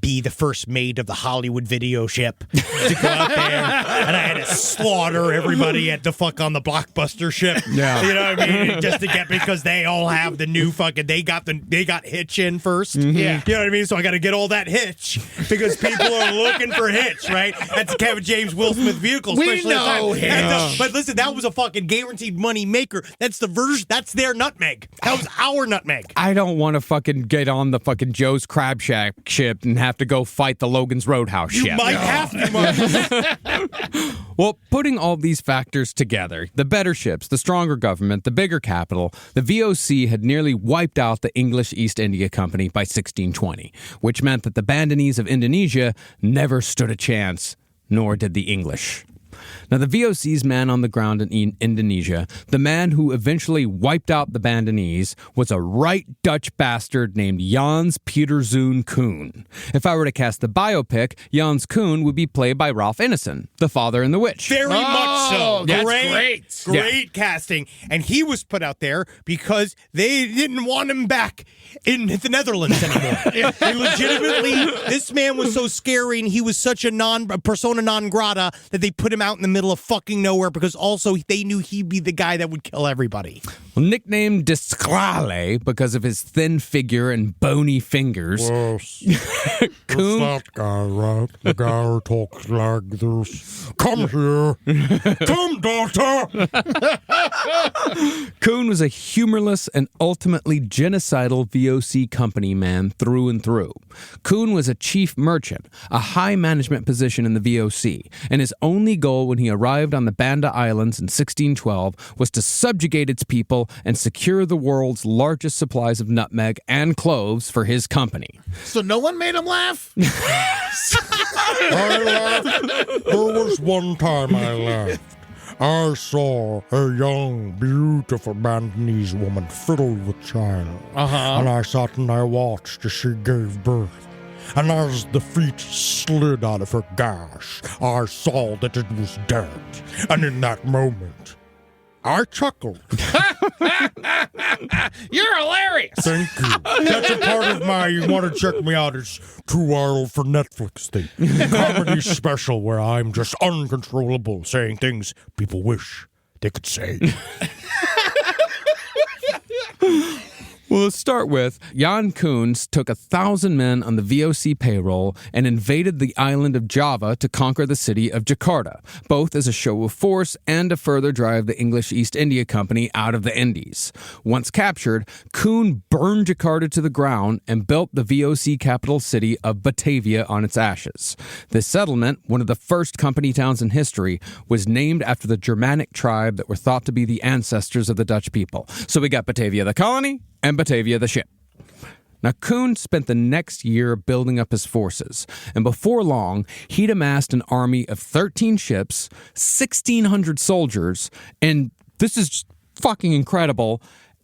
be the first mate of the Hollywood video ship to go out there, and I had to slaughter everybody at the on the blockbuster ship. Yeah. You know what I mean? Just to get, because they all have the new they got hitch in first. Mm-hmm. Yeah. You know what I mean? So I got to get all that hitch because people are looking for hitch, right? That's a Kevin James Will Smith vehicle. We especially at know the Hitch. time. But listen, that was a fucking guaranteed money maker. That's the version. That's their nutmeg. That was our nutmeg. I don't want to fucking get on the fucking Joe's Crab Shack ship and have to go fight the Logan's Roadhouse ship. You might have to, Mark. Well, putting all these factors together, the better ships, the stronger government, the bigger capital, the VOC had nearly wiped out the English East India Company by 1620, which meant that the Bandanese of Indonesia never stood a chance, nor did the English. Now, the VOC's man on the ground in Indonesia, the man who eventually wiped out the Bandanese, was a right Dutch bastard named Jans Pieterzoon Koen. If I were to cast the biopic, Jans Koen would be played by Ralph Ineson, the father in The Witch. Very much so. that's Great Yeah. casting. And he was put out there because they didn't want him back in the Netherlands anymore. They legitimately, this man was so scary and he was such a persona non grata that they put him out in the middle of fucking nowhere because also they knew he'd be the guy that would kill everybody. Nicknamed Discrale because of his thin figure and bony fingers, Yes. Coon- It's that guy, right? The guy who talks like this. Come here. Come, daughter. Coon was a humorless and ultimately genocidal VOC company man through and through. Coon was a chief merchant, a high management position in the VOC, and his only goal when he arrived on the Banda Islands in 1612 was to subjugate its people and secure the world's largest supplies of nutmeg and cloves for his company. So no one made him laugh? I laughed. There was one time I laughed. I saw a young, beautiful Bandanese woman filled with child. And I sat and I watched as she gave birth. And as the feet slid out of her gash, I saw that it was dead. And in that moment, I chuckled. You're hilarious. Thank you. That's a part of my, you want to check me out, it's Too Wild for Netflix thing. Comedy special where I'm just uncontrollable saying things people wish they could say. Well, let's start with Jan Koens took 1,000 men on the VOC payroll and invaded the island of Java to conquer the city of Jakarta, both as a show of force and to further drive the English East India Company out of the Indies. Once captured, Koen burned Jakarta to the ground and built the VOC capital city of Batavia on its ashes. This settlement, one of the first company towns in history, was named after the Germanic tribe that were thought to be the ancestors of the Dutch people. So we got Batavia the colony and Batavia the ship. Now, Koen spent the next year building up his forces, and before long, he'd amassed an army of 13 ships, 1,600 soldiers, and this is fucking incredible,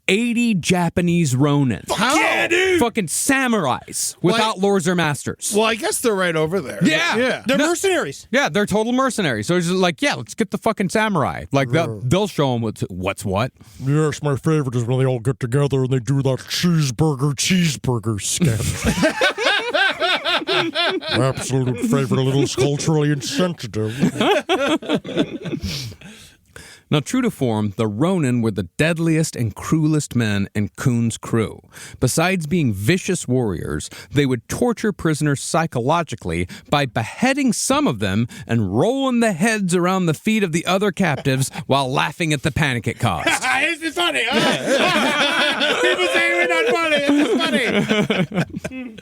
80 Japanese Ronin. Yeah, dude. Fucking samurais without lords or masters. Well, I guess they're right over there. Yeah. They're mercenaries. Yeah, they're total mercenaries. So it's just like, yeah, let's get the fucking samurai. Like, they'll show them what's what. Yes, my favorite is when they all get together and they do that cheeseburger sketch. My absolute favorite, a little culturally insensitive. Now, true to form, the Ronin were the deadliest and cruelest men in Koen's crew. Besides being vicious warriors, they would torture prisoners psychologically by beheading some of them and rolling the heads around the feet of the other captives while laughing at the panic it caused. It's funny. People say we're not funny. It's funny.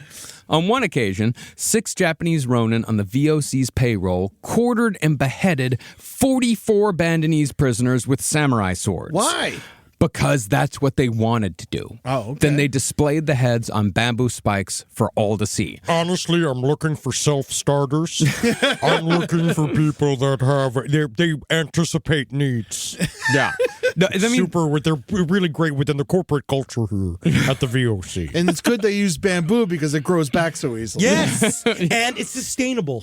On one occasion, 6 Japanese Ronin on the VOC's payroll quartered and beheaded 44 Bandanese prisoners with samurai swords. Why? Because that's what they wanted to do. Oh, okay. Then they displayed the heads on bamboo spikes for all to see. Honestly, I'm looking for self-starters. I'm looking for people that have, they anticipate needs. Yeah. No, I mean, They're really great within the corporate culture here at the VOC. And it's good they use bamboo because it grows back so easily. Yes, and it's sustainable.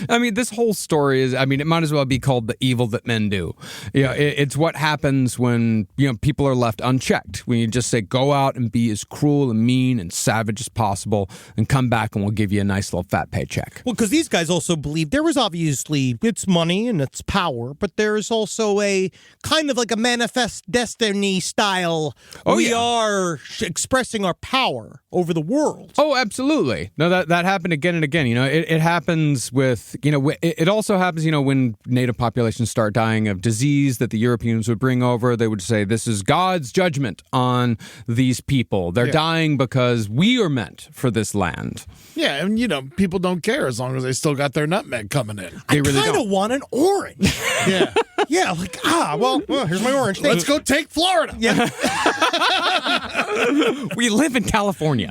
I mean, this whole story is, it might as well be called The Evil That Men Do. It's what happens when, people are left unchecked. When you just say, go out and be as cruel and mean and savage as possible and come back and we'll give you a nice little fat paycheck. Well, because these guys also believe there was obviously, it's money and it's power, but there's also a kind of like a manifest destiny style. We are expressing our power over the world. Oh, absolutely. No, that happened again and again. It happens with, it also happens, when native populations start dying of disease that the Europeans would bring over. They would say, this is God's judgment on these people. They're dying because we are meant for this land. Yeah, and people don't care as long as they still got their nutmeg coming in. They really I kind of don't. want an orange. Yeah. Yeah, like, here's my orange. Let's go take Florida. Yeah. We live in California.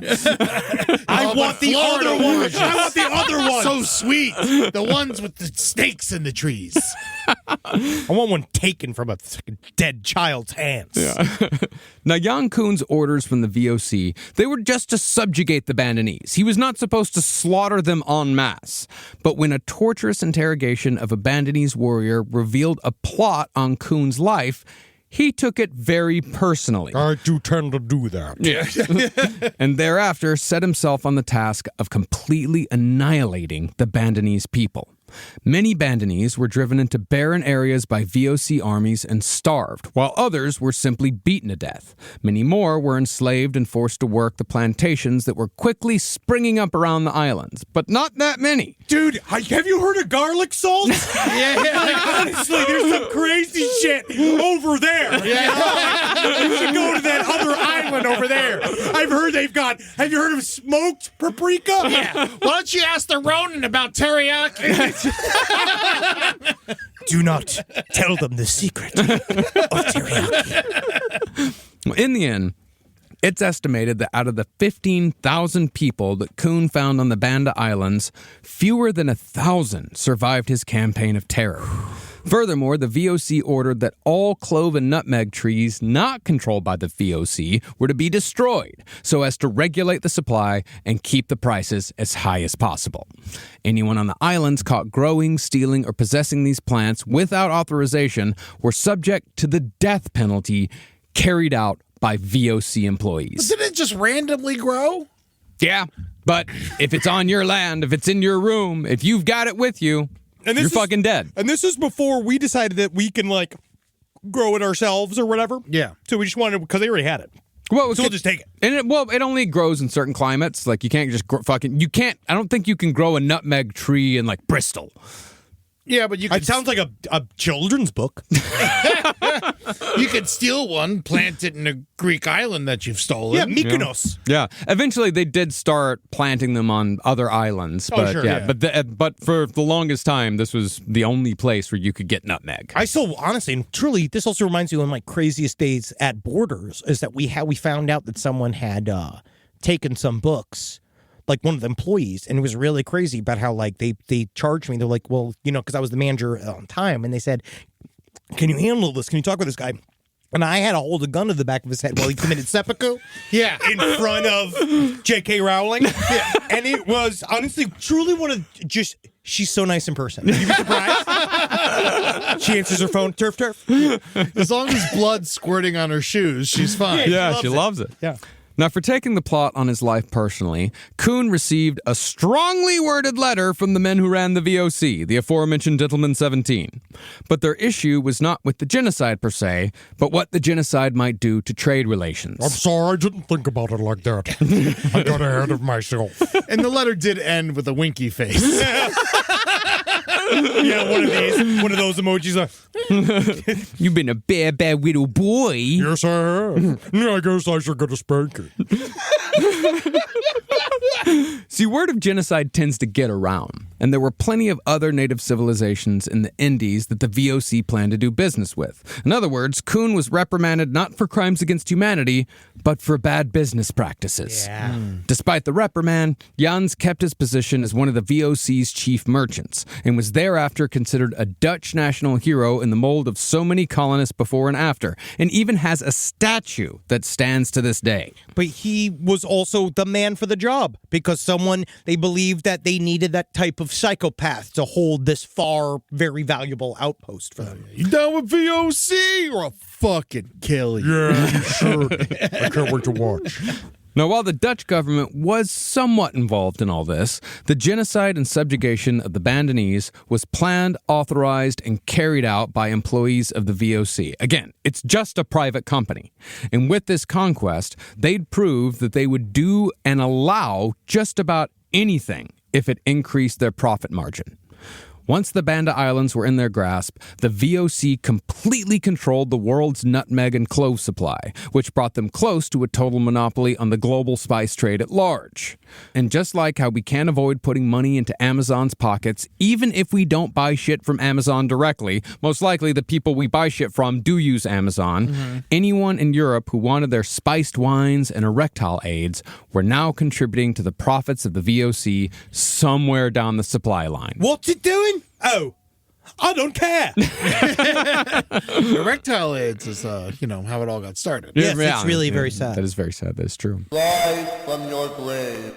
I want the Florida other one. oranges. I want the other one. So sweet. The ones with the snakes in the trees. I want one taken from a dead child's hands. Now, Jan Koen's orders from the VOC, they were just to subjugate the Bandanese. He was not supposed to slaughter them en masse. But when a torturous interrogation of a Bandanese warrior revealed a plot on Koen's life, he took it very personally. I do tend to do that. And thereafter set himself on the task of completely annihilating the Bandanese people. Many Bandanese were driven into barren areas by VOC armies and starved, while others were simply beaten to death. Many more were enslaved and forced to work the plantations that were quickly springing up around the islands, but not that many. Dude, have you heard of garlic salt? Yeah. Honestly, there's some crazy shit over there. Yeah. You should go to that other island over there. I've heard they've got, have you heard of smoked paprika? Yeah. Why don't you ask the Ronin about teriyaki? Do not tell them the secret of teriyaki. In the end, it's estimated that out of the 15,000 people that Kuhn found on the Banda Islands, fewer than 1,000 survived his campaign of terror. Furthermore, the VOC ordered that all clove and nutmeg trees not controlled by the VOC were to be destroyed so as to regulate the supply and keep the prices as high as possible. Anyone on the islands caught growing, stealing, or possessing these plants without authorization were subject to the death penalty carried out by VOC employees. Didn't it just randomly grow? Yeah, but if it's on your land, if it's in your room, if you've got it with you, And you're fucking dead. And this is before we decided that we can, like, grow it ourselves or whatever. Yeah. So we just wanted, because they already had it. Well, So we'll just take it. And it only grows in certain climates. Like, you can't just I don't think you can grow a nutmeg tree in, like, Bristol. Yeah, but you could It sounds like a children's book. you could steal one, plant it in a Greek island that you've stolen. Yeah, Mykonos. Yeah. Eventually, they did start planting them on other islands. But, sure, yeah. But for the longest time, this was the only place where you could get nutmeg. I still, honestly, and truly, this also reminds me of one of my craziest days at Borders, is that we found out that someone had taken some books, like one of the employees, and it was really crazy about how, like, they charged me. They're like, well, you know, because I was the manager on time, and they said, can you handle this? Can you talk with this guy? And I had to hold a gun to the back of his head while he committed seppuku. Yeah. In front of J.K. Rowling. Yeah. And it was, honestly, truly one of just, she's so nice in person. You'd be surprised. She answers her phone, turf, turf. As long as blood's squirting on her shoes, she's fine. Yeah, she loves it. Yeah. Now, for taking the plot on his life personally, Kuhn received a strongly worded letter from the men who ran the VOC, the aforementioned Gentleman 17. But their issue was not with the genocide per se, but what the genocide might do to trade relations. I'm sorry, I didn't think about it like that. I got ahead of myself. And the letter did end with a winky face. Yeah, one of those emojis. You've been a bad little boy. Yes, I have. I guess I should get a spanking. See, word of genocide tends to get around, and there were plenty of other native civilizations in the Indies that the VOC planned to do business with. In other words, Kuhn was reprimanded not for crimes against humanity, but for bad business practices. Yeah. Despite the reprimand, Jans kept his position as one of the VOC's chief merchants, and was thereafter considered a Dutch national hero in the mold of so many colonists before and after, and even has a statue that stands to this day. But he was also the man for the job, because they believed that they needed that type of psychopath to hold this very valuable outpost for them. You down with VOC or I'll fucking kill you? Yeah, you should. I can't wait to watch. Now, while the Dutch government was somewhat involved in all this, the genocide and subjugation of the Bandanese was planned, authorized, and carried out by employees of the VOC. Again, it's just a private company. And with this conquest, they'd proved that they would do and allow just about anything if it increased their profit margin. Once the Banda Islands were in their grasp, the VOC completely controlled the world's nutmeg and clove supply, which brought them close to a total monopoly on the global spice trade at large. And just like how we can't avoid putting money into Amazon's pockets, even if we don't buy shit from Amazon directly, most likely the people we buy shit from do use Amazon, anyone in Europe who wanted their spiced wines and erectile aids were now contributing to the profits of the VOC somewhere down the supply line. What's it doing? Oh, I don't care. Erectile AIDS is, how it all got started. Yes, it's really very sad. That is very sad. That is true. Rise from your grave.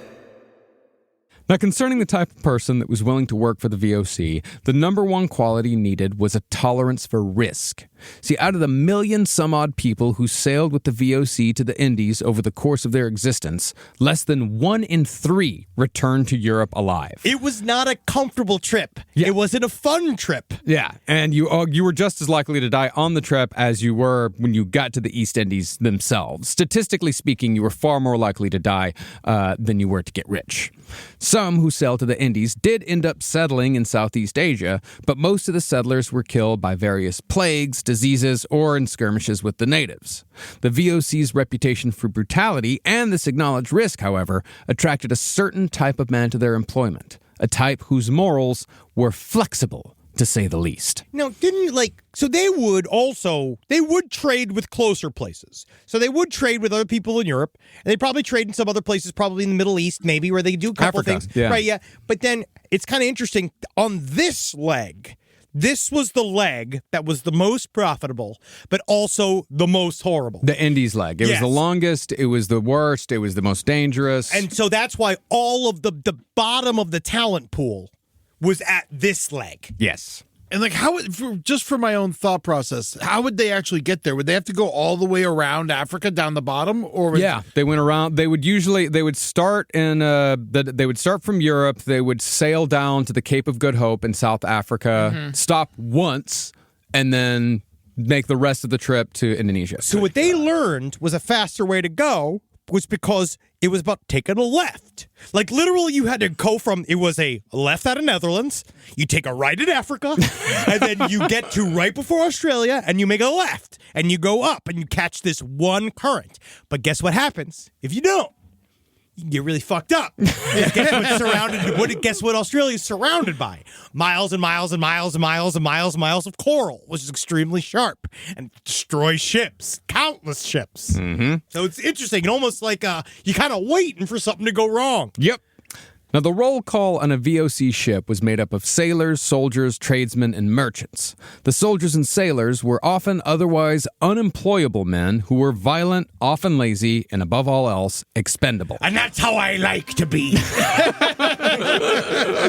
Now, concerning the type of person that was willing to work for the VOC, the number one quality needed was a tolerance for risk. See, out of the million-some-odd people who sailed with the VOC to the Indies over the course of their existence, less than 1 in 3 returned to Europe alive. It was not a comfortable trip. Yeah. It wasn't a fun trip. Yeah, and you were just as likely to die on the trip as you were when you got to the East Indies themselves. Statistically speaking, you were far more likely to die than you were to get rich. Some who sailed to the Indies did end up settling in Southeast Asia, but most of the settlers were killed by various plagues, diseases, or in skirmishes with the natives. The VOC's reputation for brutality and this acknowledged risk, however, attracted a certain type of man to their employment, a type whose morals were flexible, to say the least. No, so they would trade with closer places. So they would trade with other people in Europe, and they'd probably trade in some other places, probably in the Middle East, maybe, where they do a couple Africa, things. yeah. Right, yeah. But then it's kind of interesting. On this leg, this was the leg that was the most profitable, but also the most horrible. The Indies leg. It was Yes. the longest, it was the worst, it was the most dangerous. And so that's why all of the bottom of the talent pool was at this leg. yes. And like, just for my own thought process, how would they actually get there? Would they have to go all the way around Africa down the bottom, or Yeah, they went around. They would start they would start from Europe. They would sail down to the Cape of Good Hope in South Africa, stop once, and then make the rest of the trip to Indonesia. So what they learned was a faster way to go was because it was about taking a left. Like literally you had to go from, it was a left out of Netherlands, you take a right in Africa, and then you get to right before Australia and you make a left and you go up and you catch this one current. But guess what happens if you don't? You can get really fucked up. Guess what Australia's surrounded by? Miles and miles and miles and miles and miles and miles of coral, which is extremely sharp and destroys ships, countless ships. Mm-hmm. So it's interesting, almost like you kind of waiting for something to go wrong. Yep. Now, the roll call on a VOC ship was made up of sailors, soldiers, tradesmen, and merchants. The soldiers and sailors were often otherwise unemployable men who were violent, often lazy, and above all else, expendable. And that's how I like to be.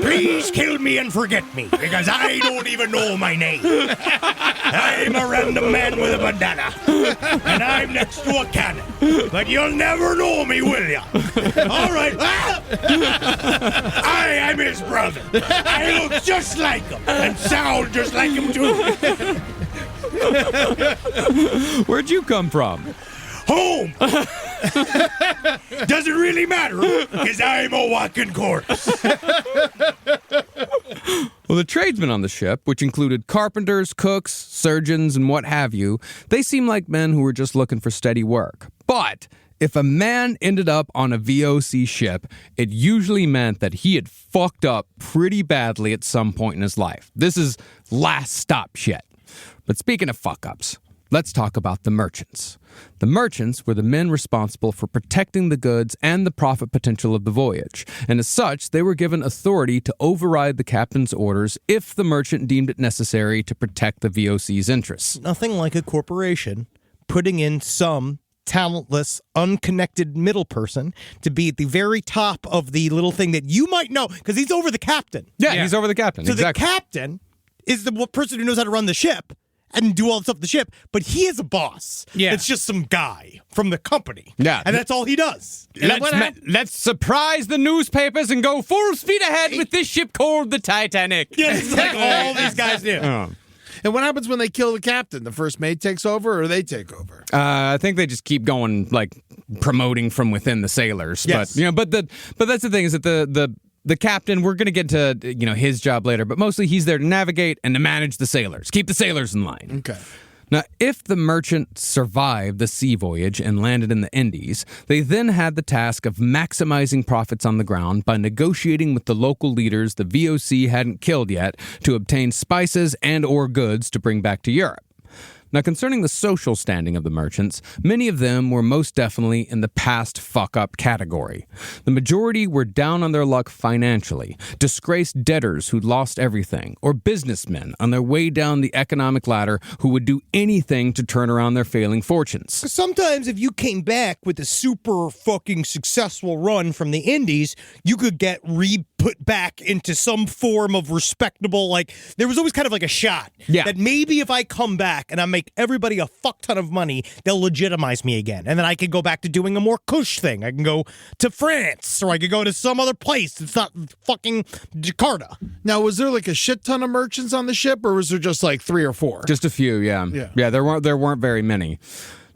Please kill me and forget me, because I don't even know my name. I'm a random man with a bandana, and I'm next to a cannon. But you'll never know me, will ya? All right. I am his brother. I look just like him and sound just like him, too. Where'd you come from? Home. Doesn't really matter, because I'm a walking corpse. Well, the tradesmen on the ship, which included carpenters, cooks, surgeons, and what have you, they seemed like men who were just looking for steady work. But if a man ended up on a VOC ship, it usually meant that he had fucked up pretty badly at some point in his life. This is last stop shit. But speaking of fuck-ups, let's talk about the merchants. The merchants were the men responsible for protecting the goods and the profit potential of the voyage, and as such, they were given authority to override the captain's orders if the merchant deemed it necessary to protect the VOC's interests. Nothing like a corporation putting in some talentless, unconnected middle person to be at the very top of the little thing that you might know, because he's over the captain. Yeah, he's over the captain. So exactly. the captain is the person who knows how to run the ship and do all the stuff with the ship, but he is a boss. Yeah. It's just some guy from the company. Yeah. And that's all he does. Let's surprise the newspapers and go full speed ahead with this ship called the Titanic. Yeah, it's like all these guys do. And what happens when they kill the captain? The first mate takes over, or they take over? I think they just keep going, like promoting from within the sailors. Yes. But that's the thing is that the captain, we're going to get to his job later, but mostly he's there to navigate and to manage the sailors, keep the sailors in line. Okay. Now, if the merchant survived the sea voyage and landed in the Indies, they then had the task of maximizing profits on the ground by negotiating with the local leaders the VOC hadn't killed yet to obtain spices and or goods to bring back to Europe. Now, concerning the social standing of the merchants, many of them were most definitely in the past fuck-up category. The majority were down on their luck financially, disgraced debtors who'd lost everything, or businessmen on their way down the economic ladder who would do anything to turn around their failing fortunes. Sometimes if you came back with a super fucking successful run from the Indies, you could get put back into some form of respectable, like, there was always kind of like a shot that maybe if I come back and I make everybody a fuck ton of money, they'll legitimize me again. And then I could go back to doing a more cush thing. I can go to France, or I could go to some other place. It's not fucking Jakarta. Now, was there like a shit ton of merchants on the ship, or was there just like 3 or 4? Just a few, yeah. Yeah, there weren't very many.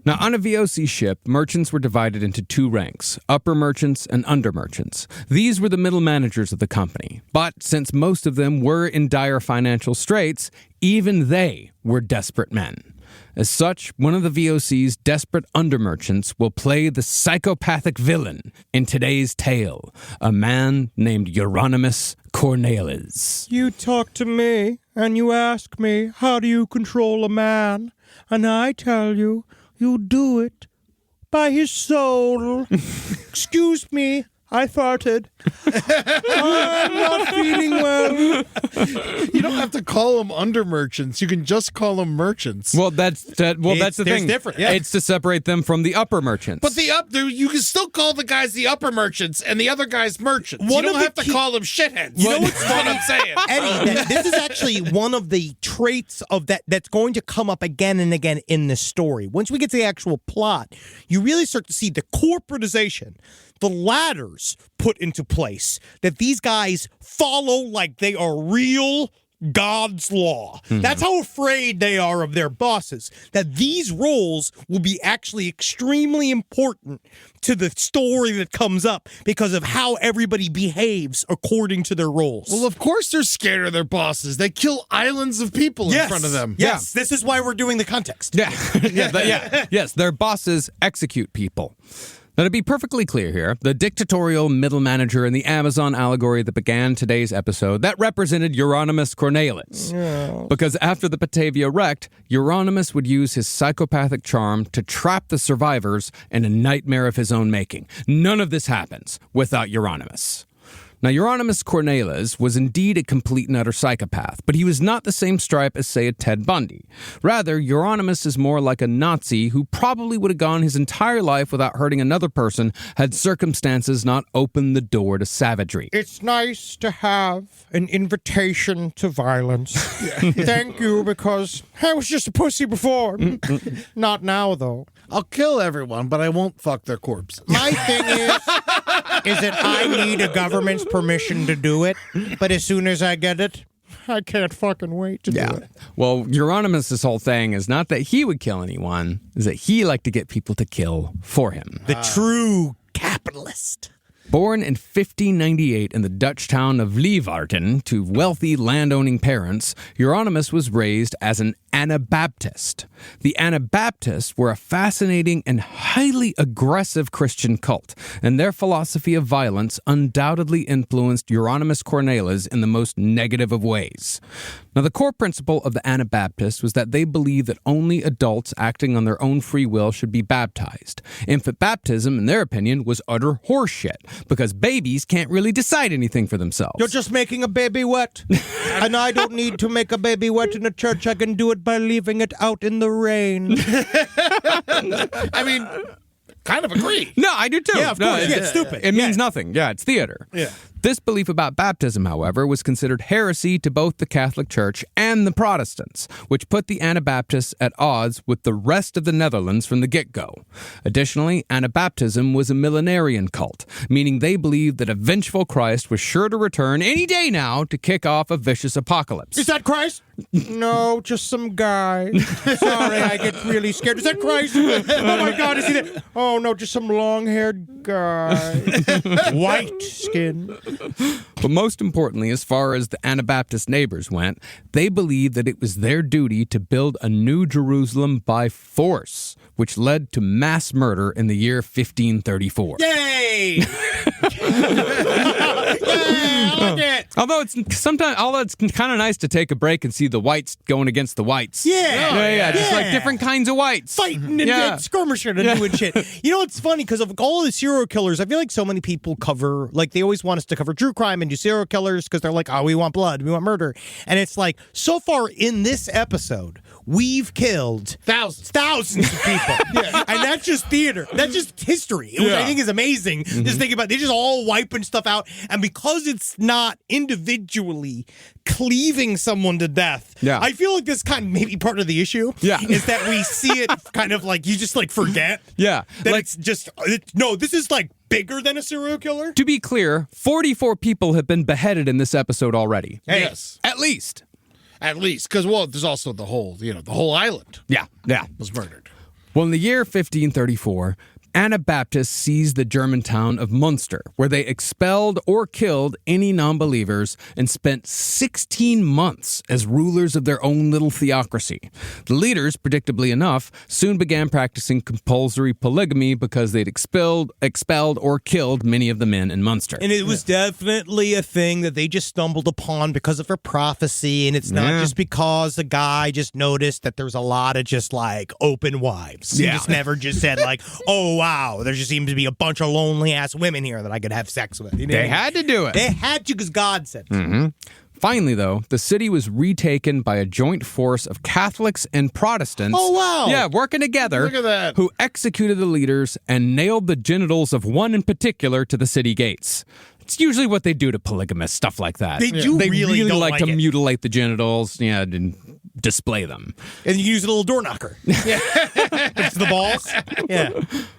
Now, on a VOC ship, merchants were divided into 2 ranks, upper merchants and under merchants. These were the middle managers of the company. But since most of them were in dire financial straits, even they were desperate men. As such, one of the VOC's desperate under merchants will play the psychopathic villain in today's tale, a man named Euronymous Cornelis. You talk to me, and you ask me, how do you control a man? And I tell you, you do it by his soul. Excuse me, I farted. I'm not feeling well. You don't have to call them under merchants. You can just call them merchants. Well, that's the thing. Different. Yeah. It's to separate them from the upper merchants. But you can still call the guys the upper merchants and the other guys merchants. One you of don't have the to call them shitheads. You know what's what I'm saying? Eddie, this is actually one of the traits of that's going to come up again and again in this story. Once we get to the actual plot, you really start to see the corporatization, the ladders put into place that these guys follow like they are real God's law. That's how afraid they are of their bosses, that these roles will be actually extremely important to the story that comes up because of how everybody behaves according to their roles. Well, of course they're scared of their bosses. They kill islands of people in front of them. Yes, this is why we're doing the context. Yeah. Yes, their bosses execute people. Now, to be perfectly clear here, the dictatorial middle manager in the Amazon allegory that began today's episode, that represented Euronymous Cornelis. Yeah. Because after the Batavia wrecked, Euronymous would use his psychopathic charm to trap the survivors in a nightmare of his own making. None of this happens without Euronymous. Now, Euronymous Cornelis was indeed a complete and utter psychopath, but he was not the same stripe as, say, a Ted Bundy. Rather, Euronymous is more like a Nazi who probably would have gone his entire life without hurting another person had circumstances not opened the door to savagery. It's nice to have an invitation to violence. Thank you, because I was just a pussy before. Not now, though. I'll kill everyone, but I won't fuck their corpses. My thing is that I need a government's permission to do it, but as soon as I get it, I can't fucking wait to do it. Well, Euronymous' whole thing is not that he would kill anyone, is that he liked to get people to kill for him. The true capitalist. Born in 1598 in the Dutch town of Leeuwarden to wealthy landowning parents, Euronymous was raised as an Anabaptist. The Anabaptists were a fascinating and highly aggressive Christian cult, and their philosophy of violence undoubtedly influenced Euronymous Cornelis in the most negative of ways. Now, the core principle of the Anabaptists was that they believed that only adults acting on their own free will should be baptized. Infant baptism, in their opinion, was utter horseshit, because babies can't really decide anything for themselves. You're just making a baby wet. And I don't need to make a baby wet in a church. I can do it by leaving it out in the rain. I mean, kind of agree. No, I do too. Yeah, of course. Yeah, it's stupid. It means nothing. Yeah, it's theater. Yeah. This belief about baptism, however, was considered heresy to both the Catholic Church and the Protestants, which put the Anabaptists at odds with the rest of the Netherlands from the get-go. Additionally, Anabaptism was a millenarian cult, meaning they believed that a vengeful Christ was sure to return any day now to kick off a vicious apocalypse. Is that Christ? No, just some guy. Sorry, I get really scared. Is that Christ? Oh my God, is he there? Oh no, just some long-haired guy. White skin. But most importantly, as far as the Anabaptist neighbors went, they believed that it was their duty to build a new Jerusalem by force, which led to mass murder in the year 1534. Yay! Oh, Although it's kind of nice to take a break and see the whites going against the whites. Yeah. Just like different kinds of whites. Fighting and skirmishing and doing shit. You know, it's funny because of all the serial killers, I feel like so many people cover, like they always want us to cover true crime and do serial killers because they're like, oh, we want blood, we want murder. And it's like, so far in this episode, we've killed thousands of people. And that's just theater. That's just history, which I think is amazing. Just think about it. They're just all wiping stuff out. And because it's not individually cleaving someone to death, I feel like this kind of maybe part of the issue is that we see it kind of like you just like forget. That it's just, no, this is like bigger than a serial killer. To be clear, 44 people have been beheaded in this episode already. Yes. At least. At least. Because, well, there's also the whole island. Yeah. Was murdered. Well, in the year 1534, Anabaptists seized the German town of Munster, where they expelled or killed any non-believers and spent 16 months as rulers of their own little theocracy. The leaders, predictably enough, soon began practicing compulsory polygamy because they'd expelled or killed many of the men in Munster. And it was definitely a thing that they just stumbled upon because of a prophecy, and it's not just because a guy just noticed that there's a lot of just like open wives. He just never just said like, oh, wow, there just seems to be a bunch of lonely-ass women here that I could have sex with. You know They had to do it. They had to because God said so. Mm-hmm. Finally, though, the city was retaken by a joint force of Catholics and Protestants. Oh, wow. Yeah, working together. Look at that. Who executed the leaders and nailed the genitals of one in particular to the city gates. It's usually what they do to polygamists, stuff like that. They do They really don't like to it. mutilate the genitals, and display them. And you use a little door knocker. It's the balls. Yeah.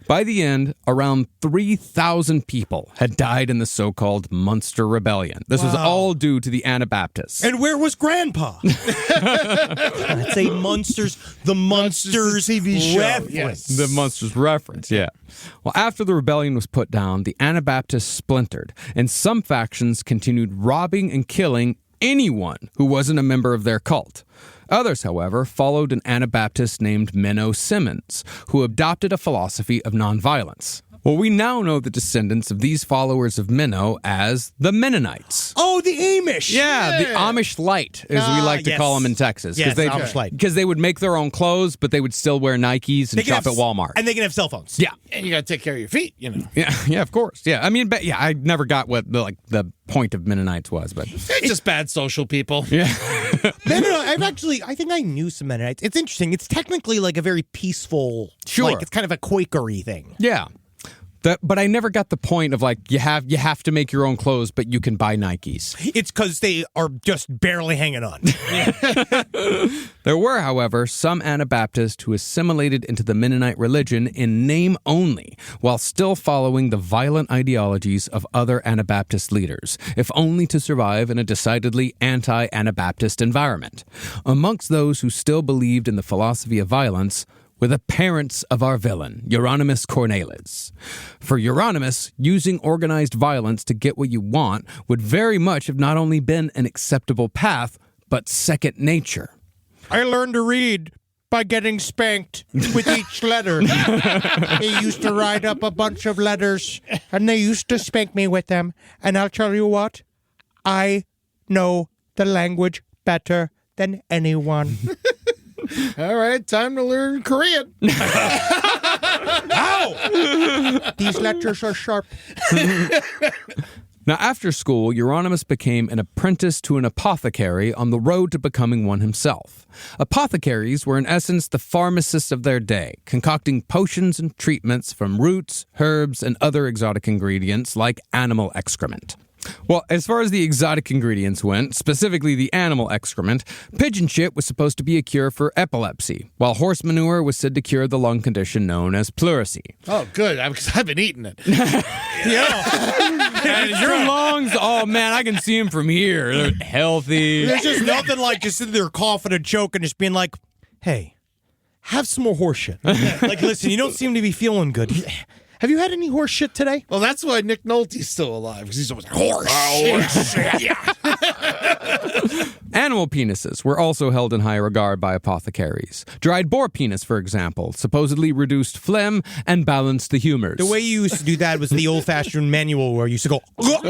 By the end, around 3,000 people had died in the so-called Munster Rebellion. This was all due to the Anabaptists. And where was Grandpa? That's a the Munsters TV show. reference. Yes. The Munsters reference, yeah. Well, after the rebellion was put down, the Anabaptists splintered, and some factions continued robbing and killing anyone who wasn't a member of their cult. Others, however, followed an Anabaptist named Menno Simmons, who adopted a philosophy of nonviolence. Well, we now know the descendants of these followers of Menno as the Mennonites. Oh, the Amish. Yeah, the Amish Light, as we like to call them in Texas. Yes, Amish Light. Because they would make their own clothes, but they would still wear Nikes and shop at Walmart. And they can have cell phones. Yeah. And you got to take care of your feet, you know. Yeah, of course. Yeah, I mean, I never got what the point of Mennonites was, but They're just bad social people. yeah. I think I knew some Mennonites. It's interesting. It's technically like a very peaceful, Sure. like it's kind of a Quakery thing. Yeah. But I never got the point of like you have to make your own clothes, but you can buy Nikes. It's because they are just barely hanging on. There were, however, some Anabaptists who assimilated into the Mennonite religion in name only, while still following the violent ideologies of other Anabaptist leaders, if only to survive in a decidedly anti-Anabaptist environment. Amongst those who still believed in the philosophy of violence were the parents of our villain, Euronymous Cornelis. For Euronymous, using organized violence to get what you want would very much have not only been an acceptable path, but second nature. I learned to read by getting spanked with each letter. He used to write up a bunch of letters, and they used to spank me with them. And I'll tell you what, I know the language better than anyone. All right, time to learn Korean. Ow! These letters are sharp. Now, after school, Euronymous became an apprentice to an apothecary on the road to becoming one himself. Apothecaries were in essence the pharmacists of their day, concocting potions and treatments from roots, herbs, and other exotic ingredients like animal excrement. Well, as far as the exotic ingredients went, specifically the animal excrement, pigeon shit was supposed to be a cure for epilepsy, while horse manure was said to cure the lung condition known as pleurisy. Oh, good, because I've been eating it. And your lungs, oh man, I can see them from here. They're healthy. There's just nothing like just sitting there coughing and choking, just being like, hey, have some more horse shit. Like, listen, you don't seem to be feeling good. Have you had any horse shit today? Well, that's why Nick Nolte's still alive, because he's always like, horse shit. Animal penises were also held in high regard by apothecaries. Dried boar penis, for example, supposedly reduced phlegm and balanced the humors. The way you used to do that was the old-fashioned manual where you used to go, that's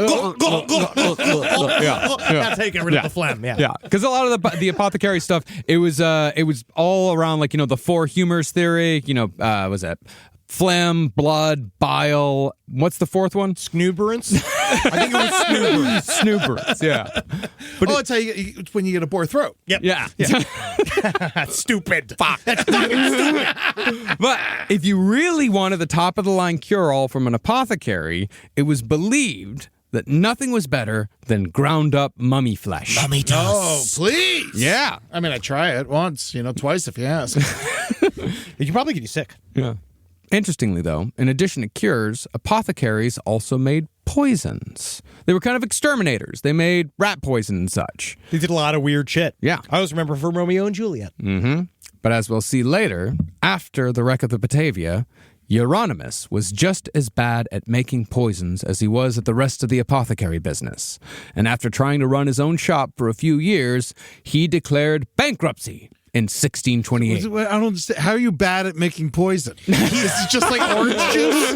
how you get rid of the phlegm. Yeah, because a lot of the apothecary stuff, it was all around, like, the four humors theory. Was that phlegm, blood, bile? What's the fourth one? Snuberance? I think it was snuberance. Snuberance, yeah. But it's how it's when you get a boar throat. Yep. Yeah. That's stupid. Fuck. That's fucking stupid. But if you really wanted the top-of-the-line cure-all from an apothecary, it was believed that nothing was better than ground-up mummy flesh. Mummy does. Oh, please. Yeah. I mean, I try it once, twice if you ask. It can probably get you sick. Yeah. Interestingly, though, in addition to cures, apothecaries also made poisons. They were kind of exterminators. They made rat poison and such. They did a lot of weird shit. Yeah. I always remember from Romeo and Juliet. But as we'll see later, after the wreck of the Batavia, Euronymous was just as bad at making poisons as he was at the rest of the apothecary business. And after trying to run his own shop for a few years, he declared bankruptcy in 1628. I don't understand. How are you bad at making poison? Is it just like orange juice?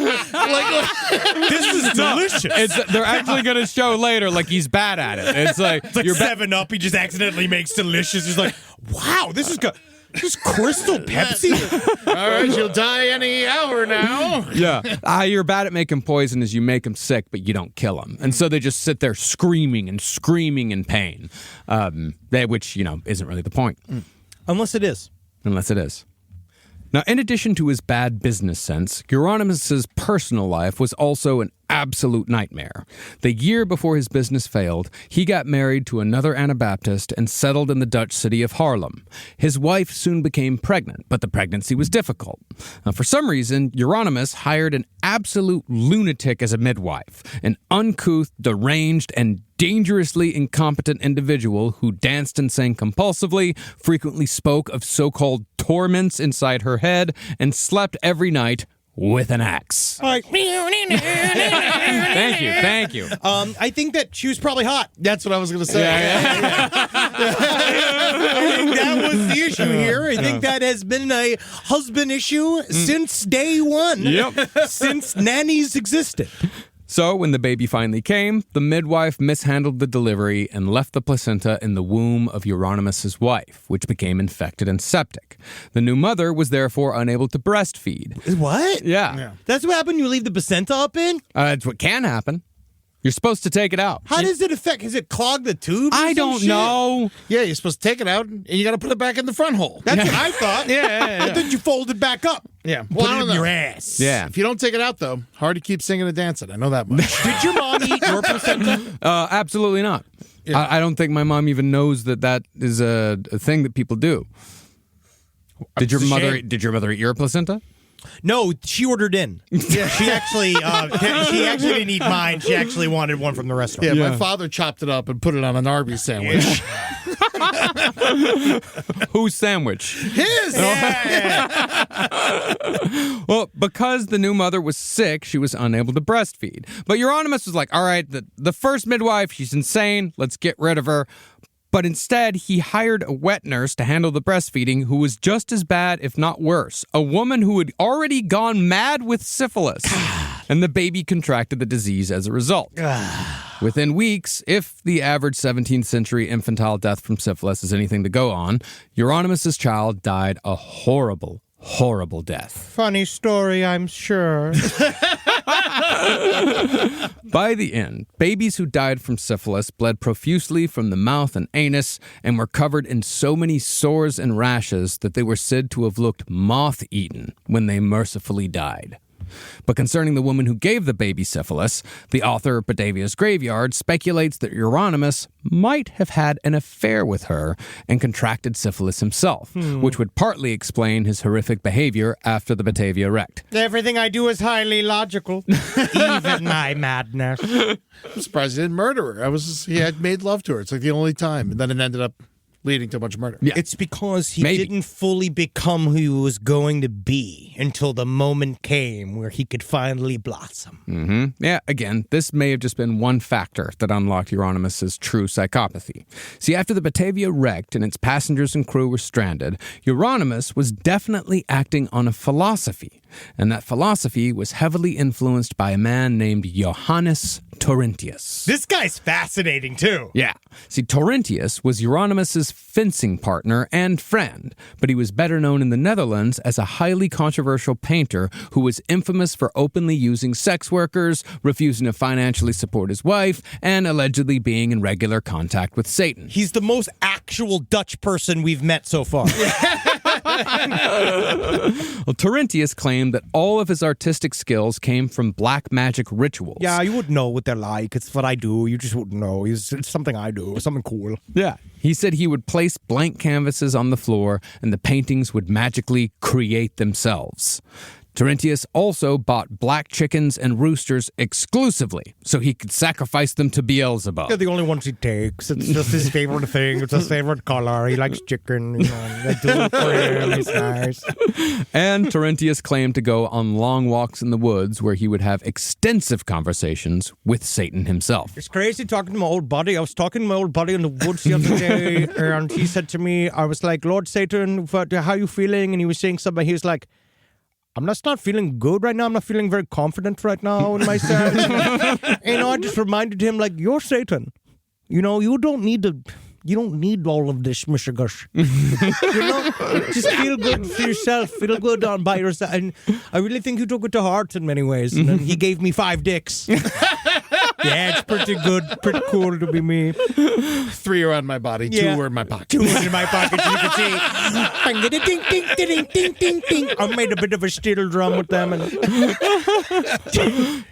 This is delicious. They're actually going to show later, like, he's bad at it. It's like You're 7-Up, he just accidentally makes delicious. He's like, wow, this is good. This Crystal Pepsi? All right, you'll die any hour now. Yeah. You're bad at making poison is you make them sick, but you don't kill them. And so they just sit there screaming in pain, which, isn't really the point. Unless it is. Now, in addition to his bad business sense, Euronymous' personal life was also an absolute nightmare. The year before his business failed, he got married to another Anabaptist and settled in the Dutch city of Haarlem. His wife soon became pregnant, but the pregnancy was difficult. Now, for some reason, Euronymous hired an absolute lunatic as a midwife, an uncouth, deranged, and dangerously incompetent individual who danced and sang compulsively, frequently spoke of so-called torments inside her head, and slept every night with an axe. Thank you. I think that she was probably hot. That's what I was going to say. I think that was the issue here. I think that has been a husband issue since day one. Yep. Since nannies existed. So, when the baby finally came, the midwife mishandled the delivery and left the placenta in the womb of Euronymous' wife, which became infected and septic. The new mother was therefore unable to breastfeed. What? Yeah. That's what happened? You leave the placenta up in? It's what can happen. You're supposed to take it out. How does it affect? Has it clogged the tube? I don't know. Yeah, you're supposed to take it out, and you got to put it back in the front hole. That's what I thought. Yeah. I thought you fold it back up. Yeah. Put it in your ass. Yeah. If you don't take it out, though, hard to keep singing and dancing. I know that much. Did your mom eat your placenta? Absolutely not. Yeah. I don't think my mom even knows that is a thing that people do. Did your mother eat your placenta? No, she ordered in. Yeah, she actually didn't eat mine. She actually wanted one from the restaurant. Yeah, my father chopped it up and put it on an Arby's sandwich. Whose sandwich? His! Well, because the new mother was sick, she was unable to breastfeed. But Euronymous was like, all right, the first midwife, she's insane. Let's get rid of her. But instead, he hired a wet nurse to handle the breastfeeding who was just as bad, if not worse. A woman who had already gone mad with syphilis. And the baby contracted the disease as a result. Within weeks, if the average 17th century infantile death from syphilis is anything to go on, Euronymous' child died a horrible, horrible death. Funny story, I'm sure. By the end, babies who died from syphilis bled profusely from the mouth and anus and were covered in so many sores and rashes that they were said to have looked moth-eaten when they mercifully died. But concerning the woman who gave the baby syphilis, the author of Batavia's Graveyard speculates that Euronymous might have had an affair with her and contracted syphilis himself, which would partly explain his horrific behavior after the Batavia wrecked. Everything I do is highly logical, even my madness. I'm surprised he didn't murder her. He had made love to her. It's like the only time. And then it ended up leading to a bunch of murder. Yeah. It's because he Maybe. didn't fully become who he was going to be until the moment came where he could finally blossom. Yeah, again, this may have just been one factor that unlocked Euronymous' true psychopathy. See, after the Batavia wrecked and its passengers and crew were stranded, Euronymous was definitely acting on a philosophy, and that philosophy was heavily influenced by a man named Johannes Torrentius. This guy's fascinating, too. Yeah. See, Torrentius was Euronymous' fencing partner and friend, but he was better known in the Netherlands as a highly controversial painter who was infamous for openly using sex workers, refusing to financially support his wife, and allegedly being in regular contact with Satan. He's the most actual Dutch person we've met so far. Well, Torrentius claimed that all of his artistic skills came from black magic rituals. Yeah, you wouldn't know what they're like. It's what I do. You just wouldn't know. It's something I do. Something cool. Yeah. He said he would place blank canvases on the floor and the paintings would magically create themselves. Torrentius also bought black chickens and roosters exclusively so he could sacrifice them to Beelzebub. They're the only ones he takes. It's just his favorite thing. It's his favorite color. He likes chicken. You know, they do it for him. It's nice. And Torrentius claimed to go on long walks in the woods where he would have extensive conversations with Satan himself. It's crazy talking to my old buddy. I was talking to my old buddy in the woods the other day, and he said to me, I was like, Lord Satan, how you feeling? And he was saying something. He was like, I'm just not feeling good right now. I'm not feeling very confident right now in myself. And I just reminded him, like, you're Satan. You know, you don't need all of this, Mr. Gush. You know, just feel good for yourself. Feel good by yourself. And I really think you took it to heart in many ways. And then he gave me 5 dicks. Yeah, it's pretty good. Pretty cool to be me. 3 around my body, 2 were in my pocket. 2 in my pocket, you can see. Ding, ding, ding, ding, ding, ding, ding. I made a bit of a steel drum with them. And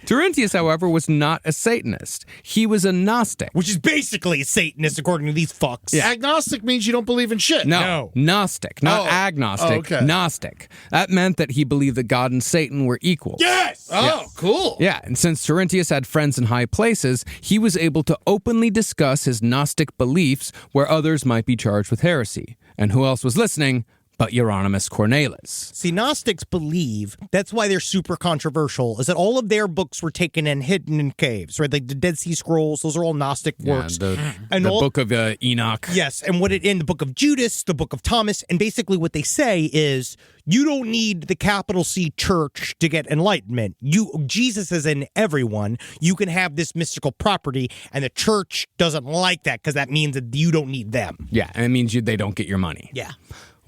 Torrentius, however, was not a Satanist. He was a Gnostic. which is basically a Satanist, according to these fucks. Agnostic means you don't believe in shit. No, Gnostic, not agnostic, Oh, okay. Gnostic. That meant that he believed that God and Satan were equal. Yes! Oh, cool. Yeah, and since Torrentius had friends in high places, he was able to openly discuss his Gnostic beliefs where others might be charged with heresy. And who else was listening but Euronymous Cornelis? See, Gnostics believe, that's why they're super controversial, is that all of their books were taken and hidden in caves, right? Like the Dead Sea Scrolls, those are all Gnostic works. The all- book of Enoch. Yes, and what it in the book of Judas, the book of Thomas, and basically what they say is you don't need the capital C church to get enlightenment. Jesus is in everyone. You can have this mystical property, and the church doesn't like that because that means that you don't need them. Yeah, and it means they don't get your money. Yeah.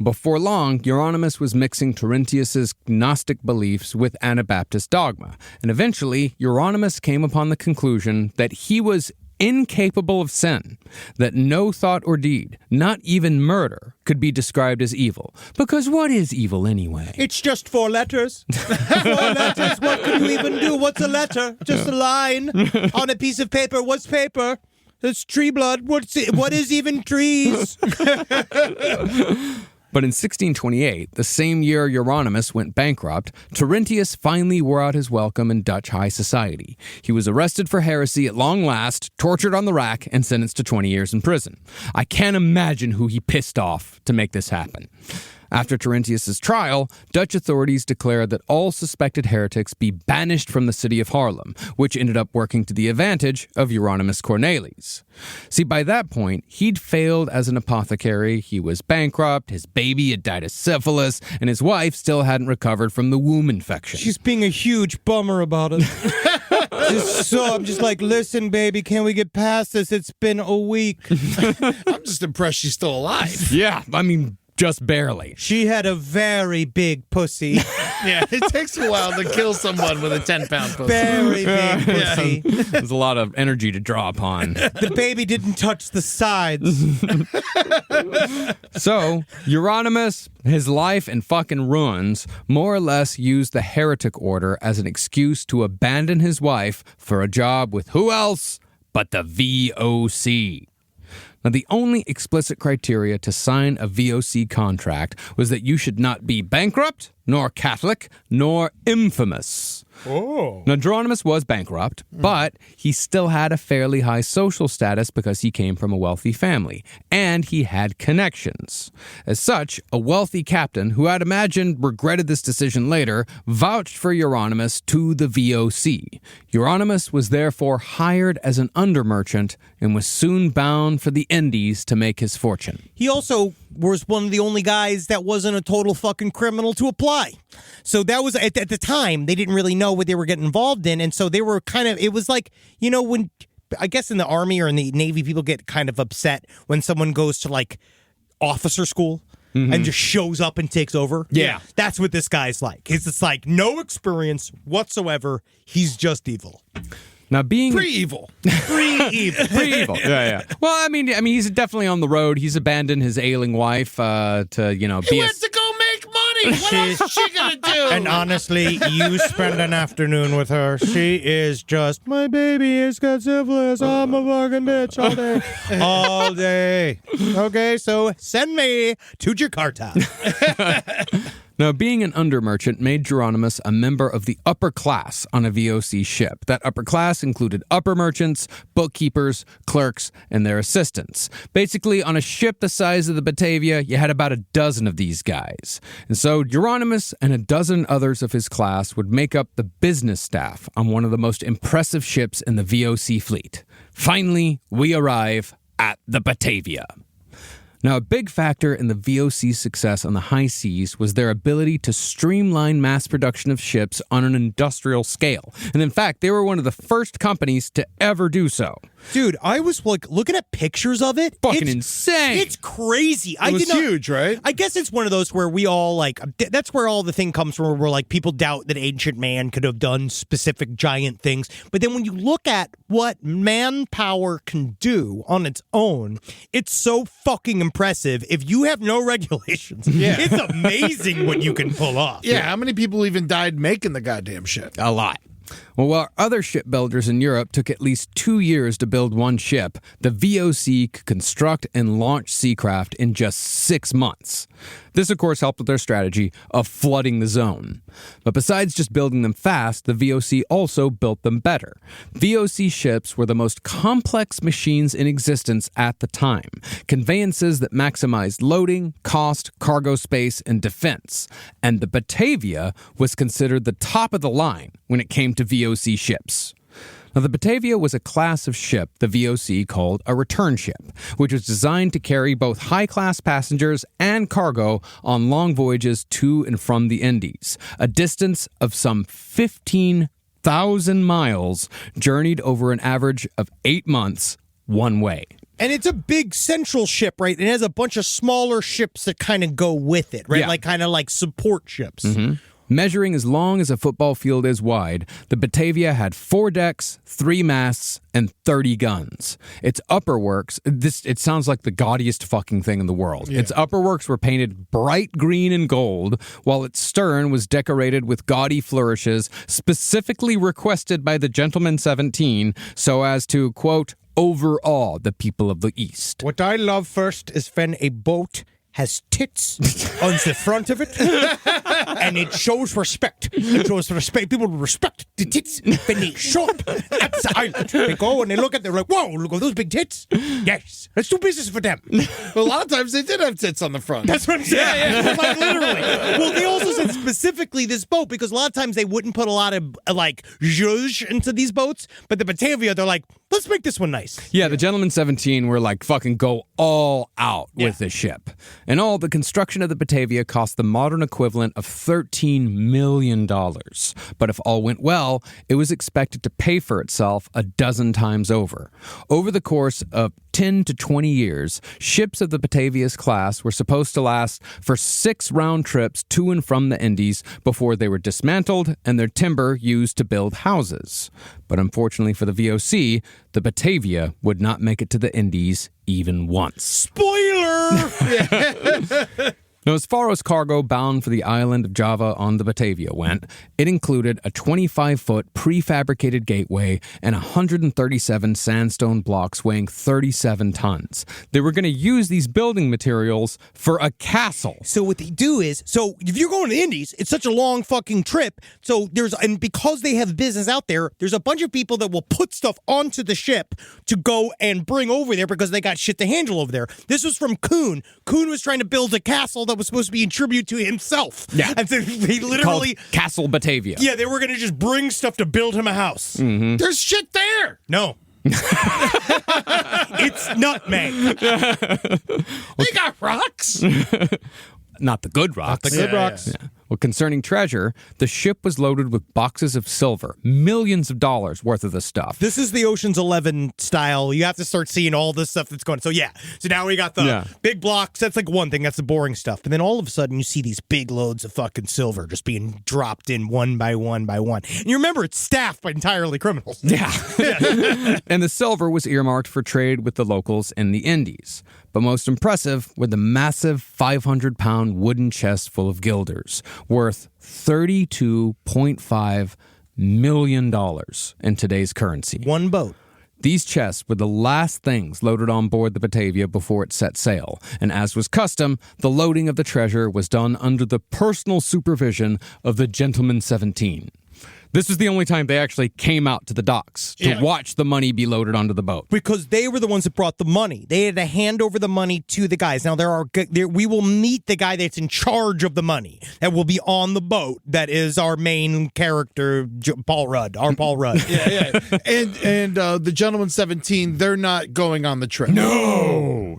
Before long, Euronymous was mixing Torrentius's Gnostic beliefs with Anabaptist dogma, and eventually Euronymous came upon the conclusion that he was incapable of sin, that no thought or deed, not even murder, could be described as evil. Because what is evil anyway? It's just 4 letters. 4 letters. What can you even do? What's a letter? Just a line on a piece of paper. What's paper? It's tree blood. What is even trees? But in 1628, the same year Euronymous went bankrupt, Torrentius finally wore out his welcome in Dutch high society. He was arrested for heresy at long last, tortured on the rack, and sentenced to 20 years in prison. I can't imagine who he pissed off to make this happen. After Torrentius' trial, Dutch authorities declared that all suspected heretics be banished from the city of Haarlem, which ended up working to the advantage of Euronymous Cornelis. See, by that point, he'd failed as an apothecary, he was bankrupt, his baby had died of syphilis, and his wife still hadn't recovered from the womb infection. She's being a huge bummer about it. I'm just like, listen, baby, can we get past this? It's been a week. I'm just impressed she's still alive. Yeah, I mean, just barely. She had a very big pussy. Yeah, it takes a while to kill someone with a 10-pound pussy. Very big pussy. There's a lot of energy to draw upon. The baby didn't touch the sides. So, Euronymous, his life in fucking ruins, more or less used the heretic order as an excuse to abandon his wife for a job with who else but the VOC. Now, the only explicit criteria to sign a VOC contract was that you should not be bankrupt, nor Catholic, nor infamous. Oh. Now, Geronimus was bankrupt, but he still had a fairly high social status because he came from a wealthy family, and he had connections. As such, a wealthy captain, who I'd imagine regretted this decision later, vouched for Euronymous to the VOC. Euronymous was therefore hired as an undermerchant and was soon bound for the Indies to make his fortune. He also was one of the only guys that wasn't a total fucking criminal to apply. So that was, at the time, they didn't really know what they were getting involved in. And so they were kind of, it was like, you know, when, I guess in the Army or in the Navy, people get kind of upset when someone goes to like officer school and just shows up and takes over. Yeah. That's what this guy's like. It's like no experience whatsoever. He's just evil. Now, being Pre-evil. Pre-evil. Pre-evil. Yeah. Well, I mean, he's definitely on the road. He's abandoned his ailing wife to, you know, He be went to go make money. What else is she gonna do? And honestly, you spend an afternoon with her. She is just, my baby has got syphilis. I'm a fucking bitch all day. All day. Okay, so send me to Jakarta. Now, being an undermerchant made Geronimus a member of the upper class on a VOC ship. That upper class included upper merchants, bookkeepers, clerks, and their assistants. Basically, on a ship the size of the Batavia, you had about a dozen of these guys. And so Euronymous and a dozen others of his class would make up the business staff on one of the most impressive ships in the VOC fleet. Finally, we arrive at the Batavia. Now, a big factor in the VOC's success on the high seas was their ability to streamline mass production of ships on an industrial scale. And in fact, they were one of the first companies to ever do so. Dude, I was like looking at pictures of it. Fucking It's insane. It's crazy. It was huge, right? I guess it's one of those where we all like, that's where all the thing comes from, where like people doubt that ancient man could have done specific giant things. But then when you look at what manpower can do on its own, it's so fucking impressive. If you have no regulations, it's amazing what you can pull off. Yeah, how many people even died making the goddamn shit? A lot. Well, while other shipbuilders in Europe took at least 2 years to build one ship, the VOC could construct and launch Seacraft in just 6 months. This, of course, helped with their strategy of flooding the zone. But besides just building them fast, the VOC also built them better. VOC ships were the most complex machines in existence at the time, conveyances that maximized loading, cost, cargo space, and defense. And the Batavia was considered the top of the line when it came to VOC ships. Now, the Batavia was a class of ship the VOC called a return ship, which was designed to carry both high-class passengers and cargo on long voyages to and from the Indies, a distance of some 15,000 miles journeyed over an average of 8 months one way. And it's a big central ship, right? It has a bunch of smaller ships that kind of go with it, right? Yeah. Like kind of like support ships. Measuring as long as a football field is wide, the Batavia had 4 decks, 3 masts, and 30 guns. Its upper works, it sounds like the gaudiest fucking thing in the world. Yeah. Its upper works were painted bright green and gold, while its stern was decorated with gaudy flourishes specifically requested by the Gentleman 17 so as to, quote, overawe the people of the East. What I love first is when a boat has tits on the front of it, and it shows respect. It shows respect. People respect the tits when they show up at the island. They go and they look at them like, whoa, look at those big tits. Yes, let's do business for them. Well, a lot of times they did have tits on the front. That's what I'm saying. Yeah. Like, literally. Well, they also said specifically this boat, because a lot of times they wouldn't put a lot of, like, zhuzh into these boats, but the Batavia, they're like, let's make this one nice. Yeah, the Gentleman 17 were like fucking go all out with this ship. In all, the construction of the Batavia cost the modern equivalent of $13 million. But if all went well, it was expected to pay for itself a dozen times over. Over the course of 10 to 20 years, ships of the Batavia's class were supposed to last for 6 round trips to and from the Indies before they were dismantled and their timber used to build houses. But unfortunately for the VOC, the Batavia would not make it to the Indies even once. Spoiler! Now, Now, as far as cargo bound for the island of Java on the Batavia went, it included a 25-foot prefabricated gateway and 137 sandstone blocks weighing 37 tons. They were going to use these building materials for a castle. So what they do is, so if you're going to the Indies, it's such a long fucking trip. So and because they have business out there, there's a bunch of people that will put stuff onto the ship to go and bring over there because they got shit to handle over there. This was from Kuhn. Kuhn was trying to build a castle that was supposed to be in tribute to himself. Yeah. And so he literally... Called Castle Batavia. Yeah, they were going to just bring stuff to build him a house. Mm-hmm. There's shit there. No. It's nutmeg. They got rocks. Not the good rocks. Not the good rocks. Yeah. Well, concerning treasure, the ship was loaded with boxes of silver, millions of dollars worth of the stuff. This is the Ocean's 11 style. You have to start seeing all this stuff that's going. So yeah. So now we got the big blocks. That's like one thing. That's the boring stuff. And then all of a sudden you see these big loads of fucking silver just being dropped in one by one by one. And you remember it's staffed by entirely criminals. Yeah. And the silver was earmarked for trade with the locals in the Indies. But most impressive were the massive 500-pound wooden chest full of guilders, worth $32.5 million in today's currency. One boat. These chests were the last things loaded on board the Batavia before it set sail, and as was custom, the loading of the treasure was done under the personal supervision of the Gentleman 17. This was the only time they actually came out to the docks to watch the money be loaded onto the boat. Because they were the ones that brought the money. They had to hand over the money to the guys. Now, we will meet the guy that's in charge of the money that will be on the boat. That is our main character, Paul Rudd. Our Paul Rudd. Yeah. And the Gentleman 17, they're not going on the trip. No.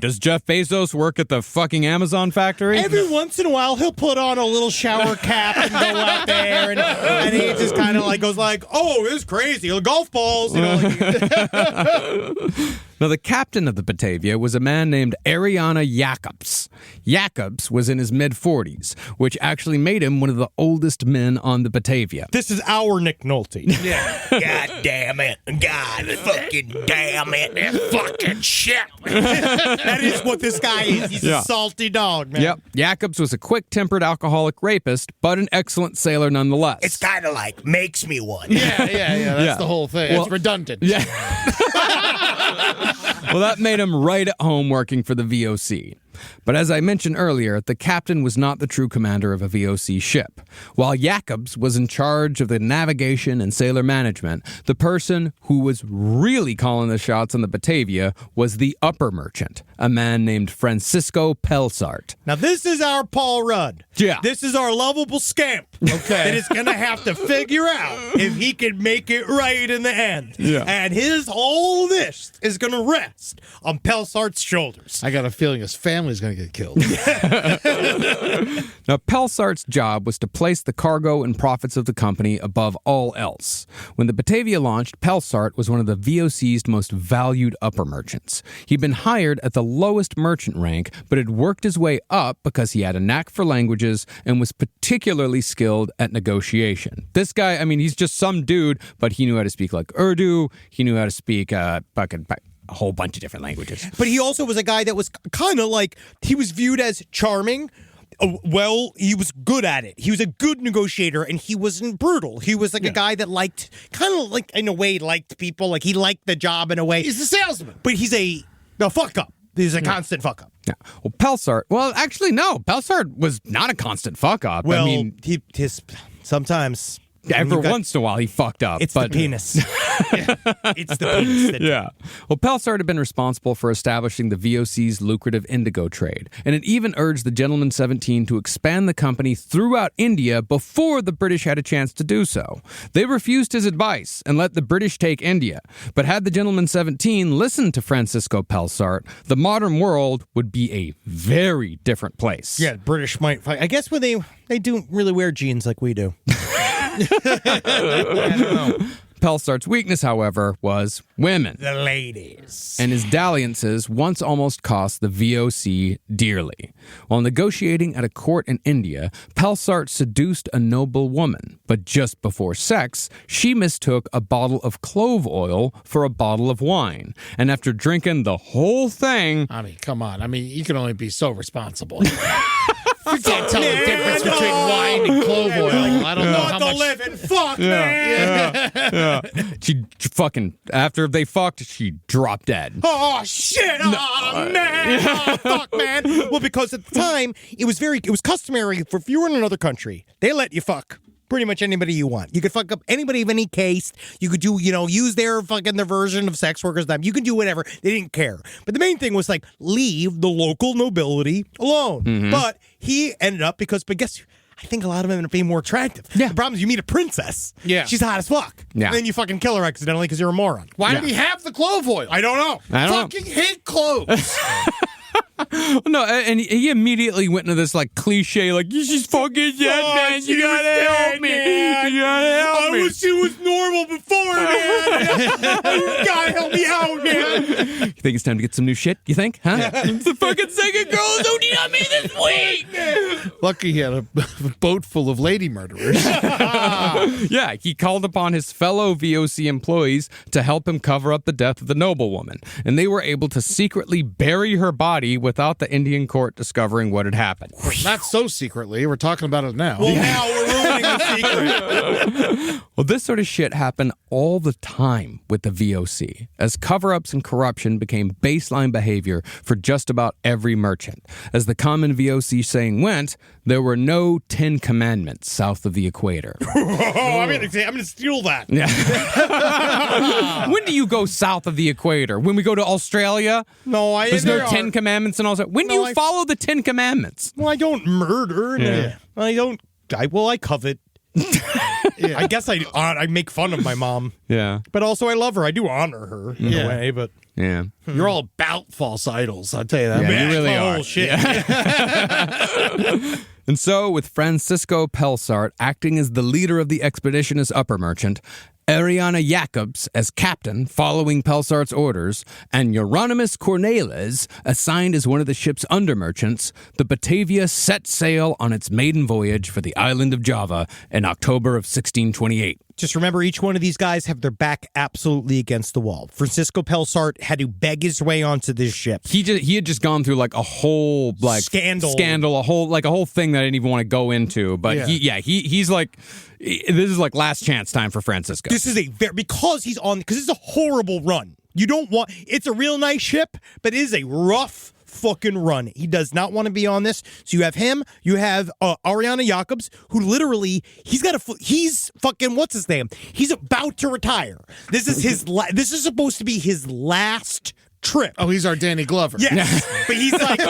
Does Jeff Bezos work at the fucking Amazon factory? Every once in a while, he'll put on a little shower cap and go out there, and he just kind of like goes like, "Oh, it's crazy, golf balls." You know. Now, the captain of the Batavia was a man named Ariana Jacobs. Jacobs was in his mid-40s, which actually made him one of the oldest men on the Batavia. This is our Nick Nolte. Yeah. God damn it. God fucking damn it. That fucking shit. That is what this guy is. He's a salty dog, man. Yep. Jacobs was a quick-tempered alcoholic rapist, but an excellent sailor nonetheless. It's kind of like makes me one. Yeah. That's the whole thing. It's redundant. Yeah. Well, that made him right at home working for the VOC. But as I mentioned earlier, the captain was not the true commander of a VOC ship. While Jacobs was in charge of the navigation and sailor management, the person who was really calling the shots on the Batavia was the upper merchant, a man named Francisco Pelsart. Now, this is our Paul Rudd. Yeah. This is our lovable scamp. Okay. That is going to have to figure out if he can make it right in the end. Yeah. And his whole list is going to rest on Pelsart's shoulders. I got a feeling his family's going to get killed. Now, Pelsart's job was to place the cargo and profits of the company above all else. When the Batavia launched, Pelsart was one of the VOC's most valued upper merchants. He'd been hired at the lowest merchant rank, but had worked his way up because he had a knack for languages and was particularly skilled at negotiation. This guy, I mean, he's just some dude, but he knew how to speak like Urdu. He knew how to speak a whole bunch of different languages. But he also was a guy that was kind of like, he was viewed as charming. Well, he was good at it. He was a good negotiator, and he wasn't brutal. He was like a guy that liked, kind of like, in a way, liked people. Like, he liked the job in a way. He's a salesman. But he's a fuck up. He's a constant fuck up. Yeah. Well, Pelsart, actually, no. Pelsart was not a constant fuck up. Well, I mean, sometimes... Every once in a while, he fucked up. It's the penis. It's the penis. Yeah. Well, Pelsart had been responsible for establishing the VOC's lucrative indigo trade, and it even urged the Gentleman 17 to expand the company throughout India before the British had a chance to do so. They refused his advice and let the British take India. But had the Gentleman 17 listened to Francisco Pelsart, the modern world would be a very different place. Yeah, British might fight. I guess when they don't really wear jeans like we do. I don't know. Pelsart's weakness, however, was women. The ladies. And his dalliances once almost cost the VOC dearly. While negotiating at a court in India, Pelsart seduced a noble woman, but just before sex, she mistook a bottle of clove oil for a bottle of wine. And after drinking the whole thing... I mean, come on. I mean, you can only be so responsible. You can't tell the difference between wine and clove oil. I don't know how much. living fuck, man. She fucking, after they fucked, she dropped dead. Oh shit! Oh man! Oh, fuck, man! Well, because at the time it was customary for if you were in another country, they let you fuck pretty much anybody you want. You could fuck up anybody of any caste. You could do, use their version of sex workers. You can do whatever. They didn't care. But the main thing was like leave the local nobility alone. Mm-hmm. But he ended up but guess. I think a lot of them end up being more attractive. Yeah. The problem is you meet a princess. Yeah. She's hot as fuck. Yeah. And then you fucking kill her accidentally because you're a moron. Why did he have the clove oil? I don't know. I don't Fucking hate cloves. No, and he immediately went into this like cliche, like she's fucking dead, man. You gotta help me. You gotta help me. I wish she was normal before, man. You gotta help me out, man. You think it's time to get some new shit? You think? Huh? It's the fucking second girl who's OD'd on me this week. Lucky he had a boat full of lady murderers. Yeah, he called upon his fellow VOC employees to help him cover up the death of the noblewoman, and they were able to secretly bury her body without the Indian court discovering what had happened. Not so secretly. We're talking about it now. Well, now we're ruining the secret. Well, this sort of shit happened all the time with the VOC, as cover-ups and corruption became baseline behavior for just about every merchant. As the common VOC saying went, there were no 10 commandments south of the equator. Oh, I'm gonna steal that. When do you go south of the equator? When we go to Australia? No, There's no 10 commandments and all that. When do you follow the 10 commandments? Well, I don't murder. I don't. I covet. I guess I make fun of my mom. Yeah. But also I love her. I do honor her in a way, but Yeah. You're all about false idols, I'll tell you that. Yeah, you really oh, are. shit. And so, with Francisco Pelsart acting as the leader of the expedition as upper merchant, Ariana Jacobs as captain following Pelsart's orders, and Euronymous Cornelis assigned as one of the ship's under merchants, the Batavia set sail on its maiden voyage for the island of Java in October of 1628. Just remember, each one of these guys have their back absolutely against the wall. Francisco Pelsart had to beg his way onto this ship. He had just gone through like a whole Scandal, a whole thing that I didn't even want to go into. But he's like, this is like last chance time for Francisco. This is because it's a horrible run. You don't want. It's a real nice ship, but it is a rough fucking run. He does not want to be on this. So you have him. You have Ariana Jacobs, who literally he's fucking what's his name? He's about to retire. This is this is supposed to be his last trip. Oh, he's our Danny Glover. Yes. But he's like,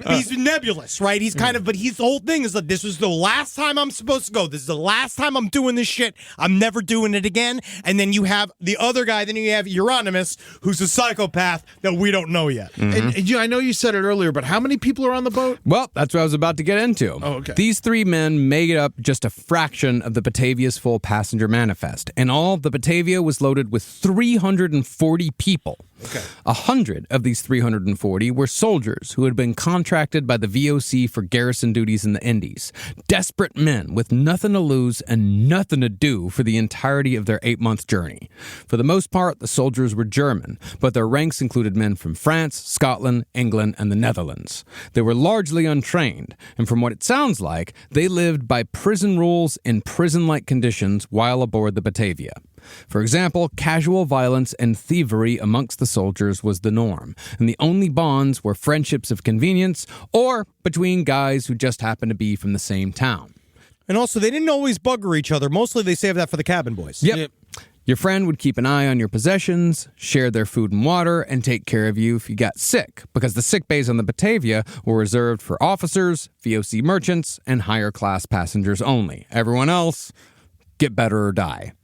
he's nebulous, right? He's kind of, but the whole thing is that this was the last time I'm supposed to go. This is the last time I'm doing this shit. I'm never doing it again. And then you have the other guy, then you have Euronymous, who's a psychopath that we don't know yet. And I know you said it earlier, but how many people are on the boat? Well, that's what I was about to get into. Oh, okay. These three men made up just a fraction of the Batavia's full passenger manifest. In all, the Batavia was loaded with 340 people. Okay. 100 of these 340 were soldiers who had been contracted by the VOC for garrison duties in the Indies. Desperate men with nothing to lose and nothing to do for the entirety of their 8-month journey. For the most part, the soldiers were German, but their ranks included men from France, Scotland, England, and the Netherlands. They were largely untrained, and from what it sounds like, they lived by prison rules in prison-like conditions while aboard the Batavia. For example, casual violence and thievery amongst the soldiers was the norm, and the only bonds were friendships of convenience or between guys who just happened to be from the same town. And also, they didn't always bugger each other. Mostly they saved that for the cabin boys. Yep. Your friend would keep an eye on your possessions, share their food and water, and take care of you if you got sick, because the sick bays on the Batavia were reserved for officers, VOC merchants, and higher class passengers only. Everyone else, get better or die.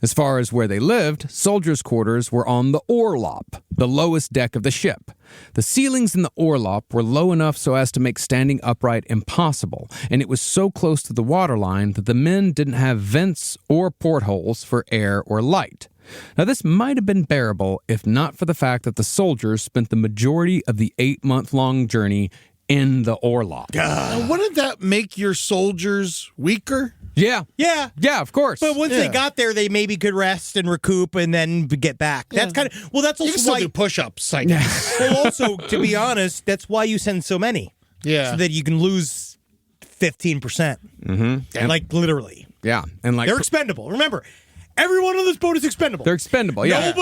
As far as where they lived, soldiers' quarters were on the orlop, the lowest deck of the ship. The ceilings in the orlop were low enough so as to make standing upright impossible, and it was so close to the waterline that the men didn't have vents or portholes for air or light. Now, this might have been bearable if not for the fact that the soldiers spent the majority of the 8-month-long journey in the orlop. Now, wouldn't that make your soldiers weaker? Yeah. Yeah. Yeah, of course. But once they got there, they maybe could rest and recoup and then get back. That's kind of, well, that's You can also still why, do push-ups, I guess. well, also, to be honest, that's why you send so many. Yeah. So that you can lose 15%. Mm-hmm. Like, literally. Yeah. And like They're expendable. Remember, everyone on this boat is expendable. they're expendable, yeah.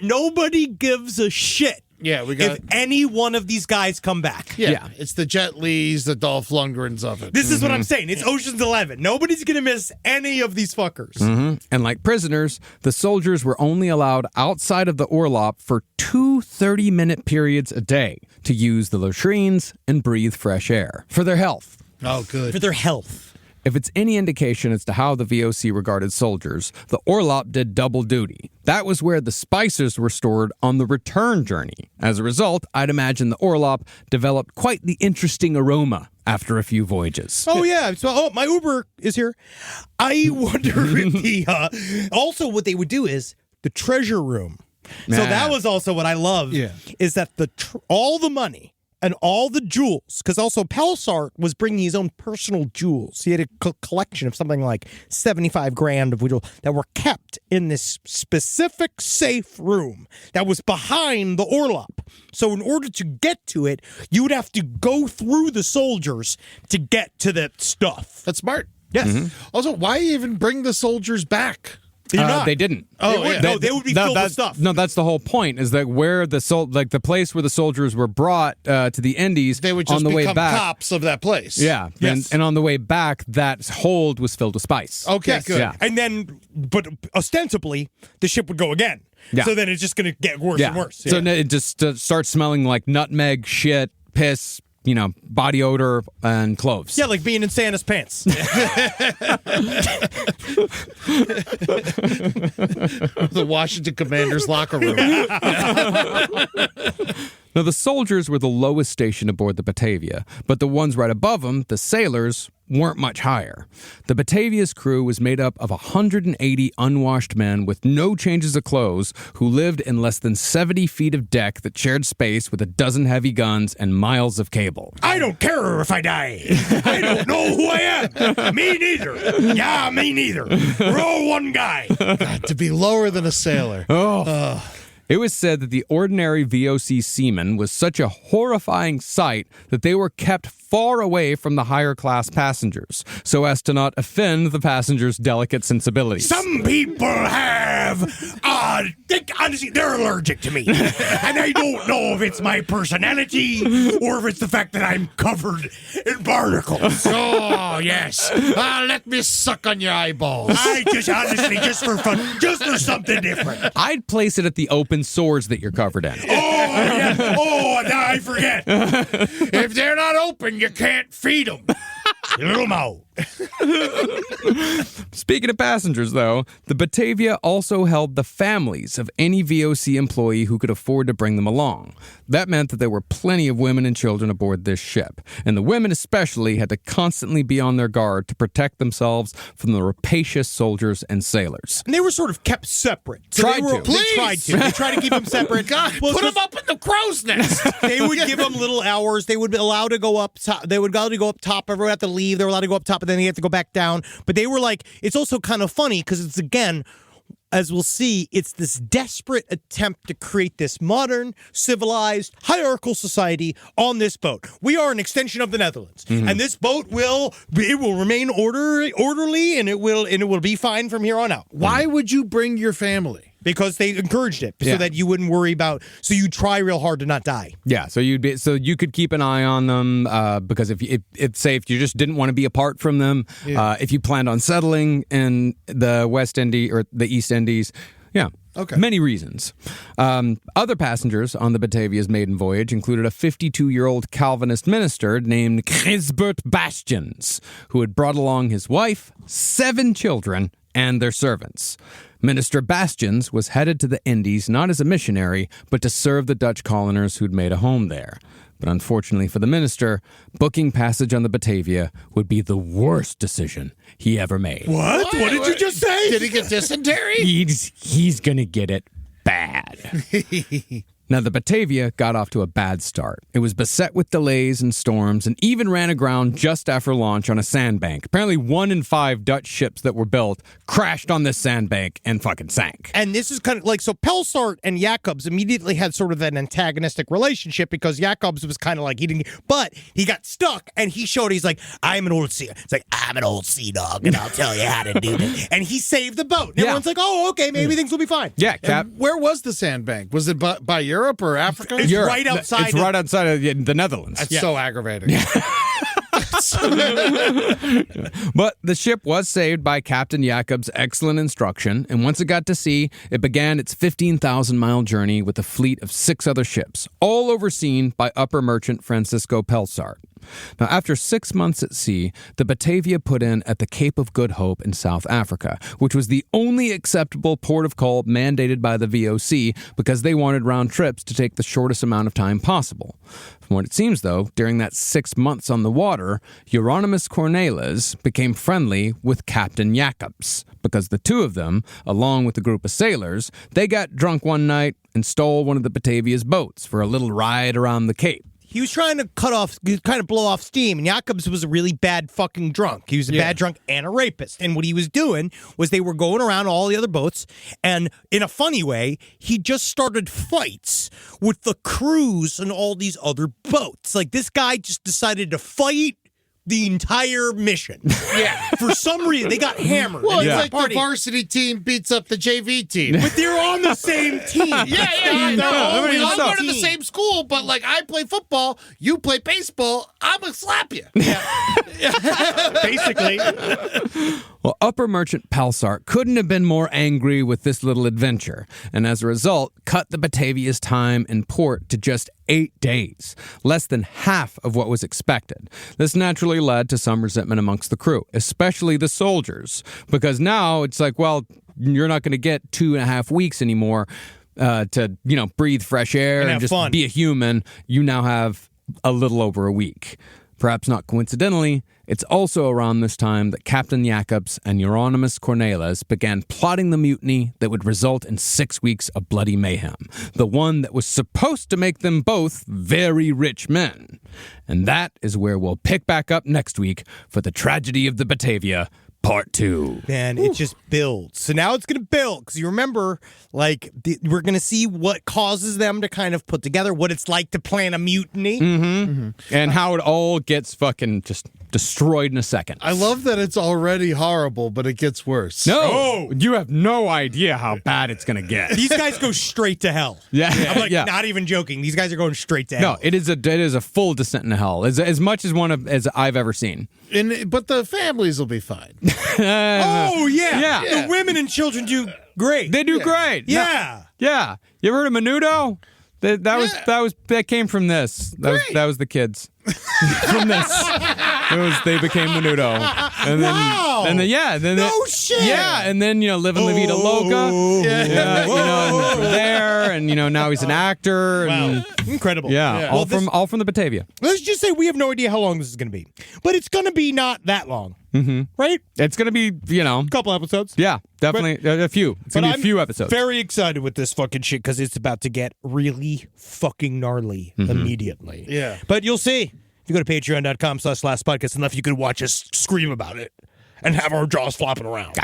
Nobody gives a shit. Yeah, we got if any one of these guys come back. Yeah, it's the Jet Lis, the Dolph Lundgrens of it. This is what I'm saying. It's Ocean's 11. Nobody's going to miss any of these fuckers. And like prisoners, the soldiers were only allowed outside of the orlop for 2 30-minute periods a day to use the latrines and breathe fresh air for their health. Oh, good. For their health. If it's any indication as to how the VOC regarded soldiers, the orlop did double duty. That was where the spices were stored on the return journey. As a result, I'd imagine the orlop developed quite the interesting aroma after a few voyages. Oh, yeah. So, my Uber is here. I wonder if also what they would do is the treasure room. So that was also what I loved. Yeah. Is that all the money and all the jewels, because also Pelsart was bringing his own personal jewels. He had a collection of something like 75 grand of jewels that were kept in this specific safe room that was behind the orlop. So in order to get to it, you would have to go through the soldiers to get to that stuff. That's smart. Yes. Also, why even bring the soldiers back? They didn't. Oh, yeah. They would be filled with stuff. No, that's the whole point. Is that where the place where the soldiers were brought to the Indies, They would just on the way become back. cops of that place. Yeah, Yes. and on the way back, that hold was filled with spice. Okay, Yes. good. Yeah. And then, but ostensibly, the ship would go again. Yeah. So then it's just going to get worse Yeah. and worse. So it just starts smelling like nutmeg, shit, piss, body odor, and cloves. Yeah, like being in Santa's pants. The Washington Commanders locker room. Now, the soldiers were the lowest station aboard the Batavia, but the ones right above them, the sailors, weren't much higher. The Batavia's crew was made up of 180 unwashed men with no changes of clothes who lived in less than 70 feet of deck that shared space with a dozen heavy guns and miles of cable. I don't care if I die. I don't know who I am. Me neither. Yeah, me neither. We're all one guy. God, to be lower than a sailor. It was said that the ordinary VOC seaman was such a horrifying sight that they were kept far away from the higher class passengers, so as to not offend the passengers' delicate sensibilities. Some people honestly, they're allergic to me. And I don't know if it's my personality or if it's the fact that I'm covered in barnacles. Oh, yes. Let me suck on your eyeballs. I just honestly, just for fun, just for something different. I'd place it at the open sores that you're covered in. Oh, yeah. Oh, now I forget. If they're not open, you can't feed them. You little mouth. Speaking of passengers, though, the Batavia also held the families of any VOC employee who could afford to bring them along. That meant that there were plenty of women and children aboard this ship, and the women especially had to constantly be on their guard to protect themselves from the rapacious soldiers and sailors. And they were sort of kept separate. So Tried to. They tried to keep them separate. God, Well, put it's them up in the crow's nest. They would give them little hours. They would be allowed to go up top. They would be allowed to go up top. Everyone had to leave. They were allowed to go up top, and then they had to go back down. But they were like, it's also kind of funny because it's, again, as we'll see, it's this desperate attempt to create this modern, civilized, hierarchical society on this boat. We are an extension of the Netherlands, and this boat will remain orderly, and it will be fine from here on out. Why would you bring your family? Because they encouraged it, Yeah. so that you wouldn't worry about. So you try real hard to not die. Yeah, so you could keep an eye on them because if you just didn't want to be apart from them, if you planned on settling in the West Indies or the East Indies, yeah. Okay. Many reasons. Other passengers on the Batavia's maiden voyage included a 52-year-old Calvinist minister named Gysbert Bastians, who had brought along his wife, 7 children, and their servants. Minister Bastians was headed to the Indies not as a missionary, but to serve the Dutch coloners who'd made a home there. But unfortunately for the minister, booking passage on the Batavia would be the worst decision he ever made. What? What did you just say? Did he get dysentery? He's gonna get it bad. Now, the Batavia got off to a bad start. It was beset with delays and storms and even ran aground just after launch on a sandbank. Apparently, 1 in 5 Dutch ships that were built crashed on this sandbank and fucking sank. And this is kind of like, so Pelsart and Jacobs immediately had sort of an antagonistic relationship because Jacobs was kind of like, but he got stuck and he showed, he's like, I'm an old sea. It's like, I'm an old sea dog and I'll tell you how to do this. And he saved the boat. And everyone's like, oh, okay, maybe things will be fine. Yeah, Cap. Where was the sandbank? Was it by Europe or Africa? It's right outside. It's right outside of the Netherlands. That's so aggravating. But the ship was saved by Captain Jacobs' excellent instruction, and once it got to sea, it began its 15,000-mile journey with a fleet of 6 other ships, all overseen by upper merchant Francisco Pelsart. Now, after 6 months at sea, the Batavia put in at the Cape of Good Hope in South Africa, which was the only acceptable port of call mandated by the VOC because they wanted round trips to take the shortest amount of time possible. From what it seems, though, during that 6 months on the water, Hieronymus Cornelis became friendly with Captain Jacobs because the two of them, along with a group of sailors, they got drunk one night and stole one of the Batavia's boats for a little ride around the Cape. He was trying to blow off steam, and Jacobs was a really bad fucking drunk. He was a bad drunk and a rapist. And what he was doing was they were going around all the other boats, and in a funny way, he just started fights with the crews and all these other boats. Like, this guy just decided to fight the entire mission. Yeah. For some reason, they got hammered. Well, it's Yeah. like the varsity team beats up the JV team. But they're on the same team. Yeah. No, We all go to team. the same school, but like I play football, you play baseball, I'm gonna slap you. Basically. Well, upper merchant Pelsart couldn't have been more angry with this little adventure, and as a result, cut the Batavia's time in port to just 8 days, less than half of what was expected. This naturally led to some resentment amongst the crew, especially the soldiers, because now it's like, well, you're not going to get 2.5 weeks anymore to, breathe fresh air and have just fun. be a human. You now have a little over a week. Perhaps not coincidentally, it's also around this time that Captain Jacobs and Hieronymus Cornelis began plotting the mutiny that would result in 6 weeks of bloody mayhem, the one that was supposed to make them both very rich men. And that is where we'll pick back up next week for the tragedy of the Batavia, Part 2. Man, it just builds. So now it's going to build because you remember, we're going to see what causes them to kind of put together what it's like to plan a mutiny. And how it all gets fucking just destroyed in a second. I love that it's already horrible, but it gets worse. No, you have no idea how bad it's going to get. These guys go straight to hell. Yeah, I'm like, yeah. not even joking. These guys are going straight to hell. No, it is a full descent into hell, as much as as I've ever seen. But the families will be fine. Oh, yeah. Yeah. The women and children do great. They do great. Yeah. Yeah. You ever heard of Menudo? That came from this. That was the kids. From this. They became Menudo. And then Wow. and then No shit. Yeah, and then living La Vida Loca. Yeah. And from there, and now he's an actor. And, Incredible. yeah. Well, All from the Batavia. let's just say we have no idea how long this is going to be. But it's going to be not that long. Mm-hmm. Right? It's gonna be, A couple episodes. yeah, definitely a few. It's gonna be a few episodes. Very excited with this fucking shit because it's about to get really fucking gnarly immediately. Yeah. But you'll see. If you go to patreon.com/lastpodcast enough, you can watch us scream about it and have our jaws flopping around.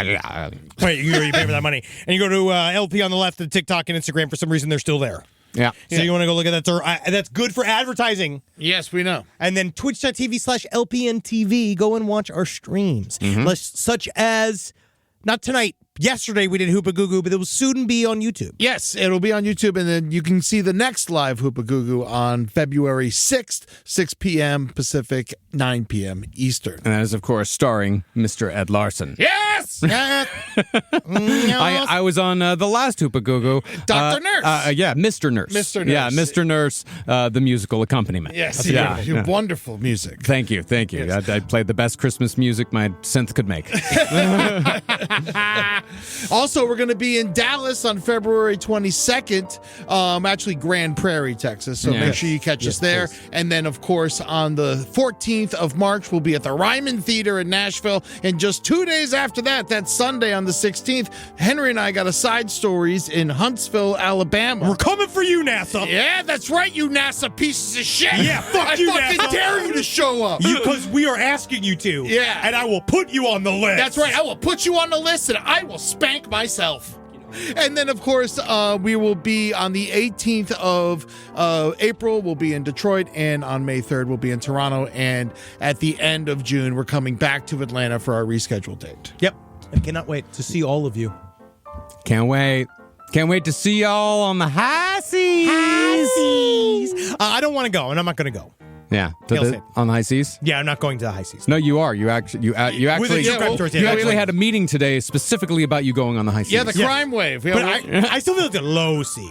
Wait, you pay for that money. And you go to LP on the left and TikTok and Instagram. For some reason, they're still there. Yeah. So you want to go look at that. That's good for advertising. Yes, we know. And then twitch.tv/LPNTV. Go and watch our streams. Such as, not tonight, yesterday we did Hoopa Goo Goo, but it will soon be on YouTube. Yes, it'll be on YouTube, and then you can see the next live Hoopa Goo Goo on February 6th, 6 p.m. Pacific, 9 p.m. Eastern. And that is, of course, starring Mr. Ed Larson. Yeah! Yes. I was on the last Hoopagogo. Dr. Nurse. Yeah, Mr. Nurse. Mr. Nurse. Yeah, Mr. Nurse, the musical accompaniment. Yes. Yeah. Your wonderful music. Thank you. Yes. I played the best Christmas music my synth could make. Also, we're going to be in Dallas on February 22nd, actually Grand Prairie, Texas. So make sure you catch us there. And then, of course, on the 14th of March, we'll be at the Ryman Theater in Nashville. And just 2 days after that, that's Sunday on the 16th, Henry and I got a Side Stories in Huntsville, Alabama. We're coming for you, NASA. Yeah, that's right, you NASA pieces of shit. Yeah, fuck you, I fucking NASA. dare you to show up. Because we are asking you to. Yeah. And I will put you on the list. That's right. I will put you on the list and I will spank myself. And then, of course, we will be on the 18th of April, we'll be in Detroit, and on May 3rd, we'll be in Toronto. And at the end of June, we're coming back to Atlanta for our rescheduled date. Yep. I cannot wait to see all of you. Can't wait. Can't wait to see y'all on the high seas. I don't want to go, and I'm not going to go. Yeah, on the high seas. Yeah, I'm not going to the high seas. No, you are. You actually had a meeting today specifically about you going on the high seas. Yeah, the crime wave. Yeah, But I still feel it's a low sea.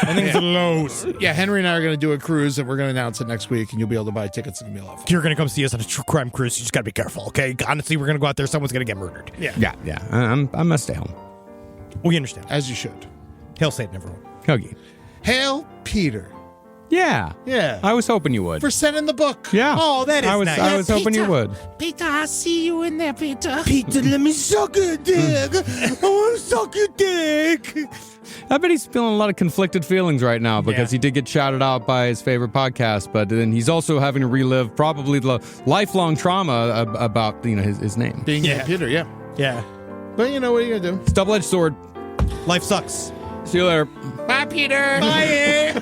I think it's a low sea. yeah, Henry and I are going to do a cruise, and we're going to announce it next week, and you'll be able to buy tickets and be off. If you're going to come see us on a true crime cruise, you just got to be careful, okay? Honestly, we're going to go out there, someone's going to get murdered. Yeah. Yeah. I'm gonna stay home. We understand. As you should. Hail Satan, everyone. Hoagie. Hail Peter. Yeah. Yeah. I was hoping you would. For sending the book. Yeah. Oh, that is nice. I was hoping you would. Peter, I see you in there, Peter. Peter, let me suck your dick. I want to suck your dick. I bet he's feeling a lot of conflicted feelings right now because Yeah. he did get shouted out by his favorite podcast, but then he's also having to relive probably the lifelong trauma about his name. Being Hail Peter, yeah. Yeah. But what are you going to do? It's a double-edged sword. Life sucks. See you later. Bye, Peter. Bye.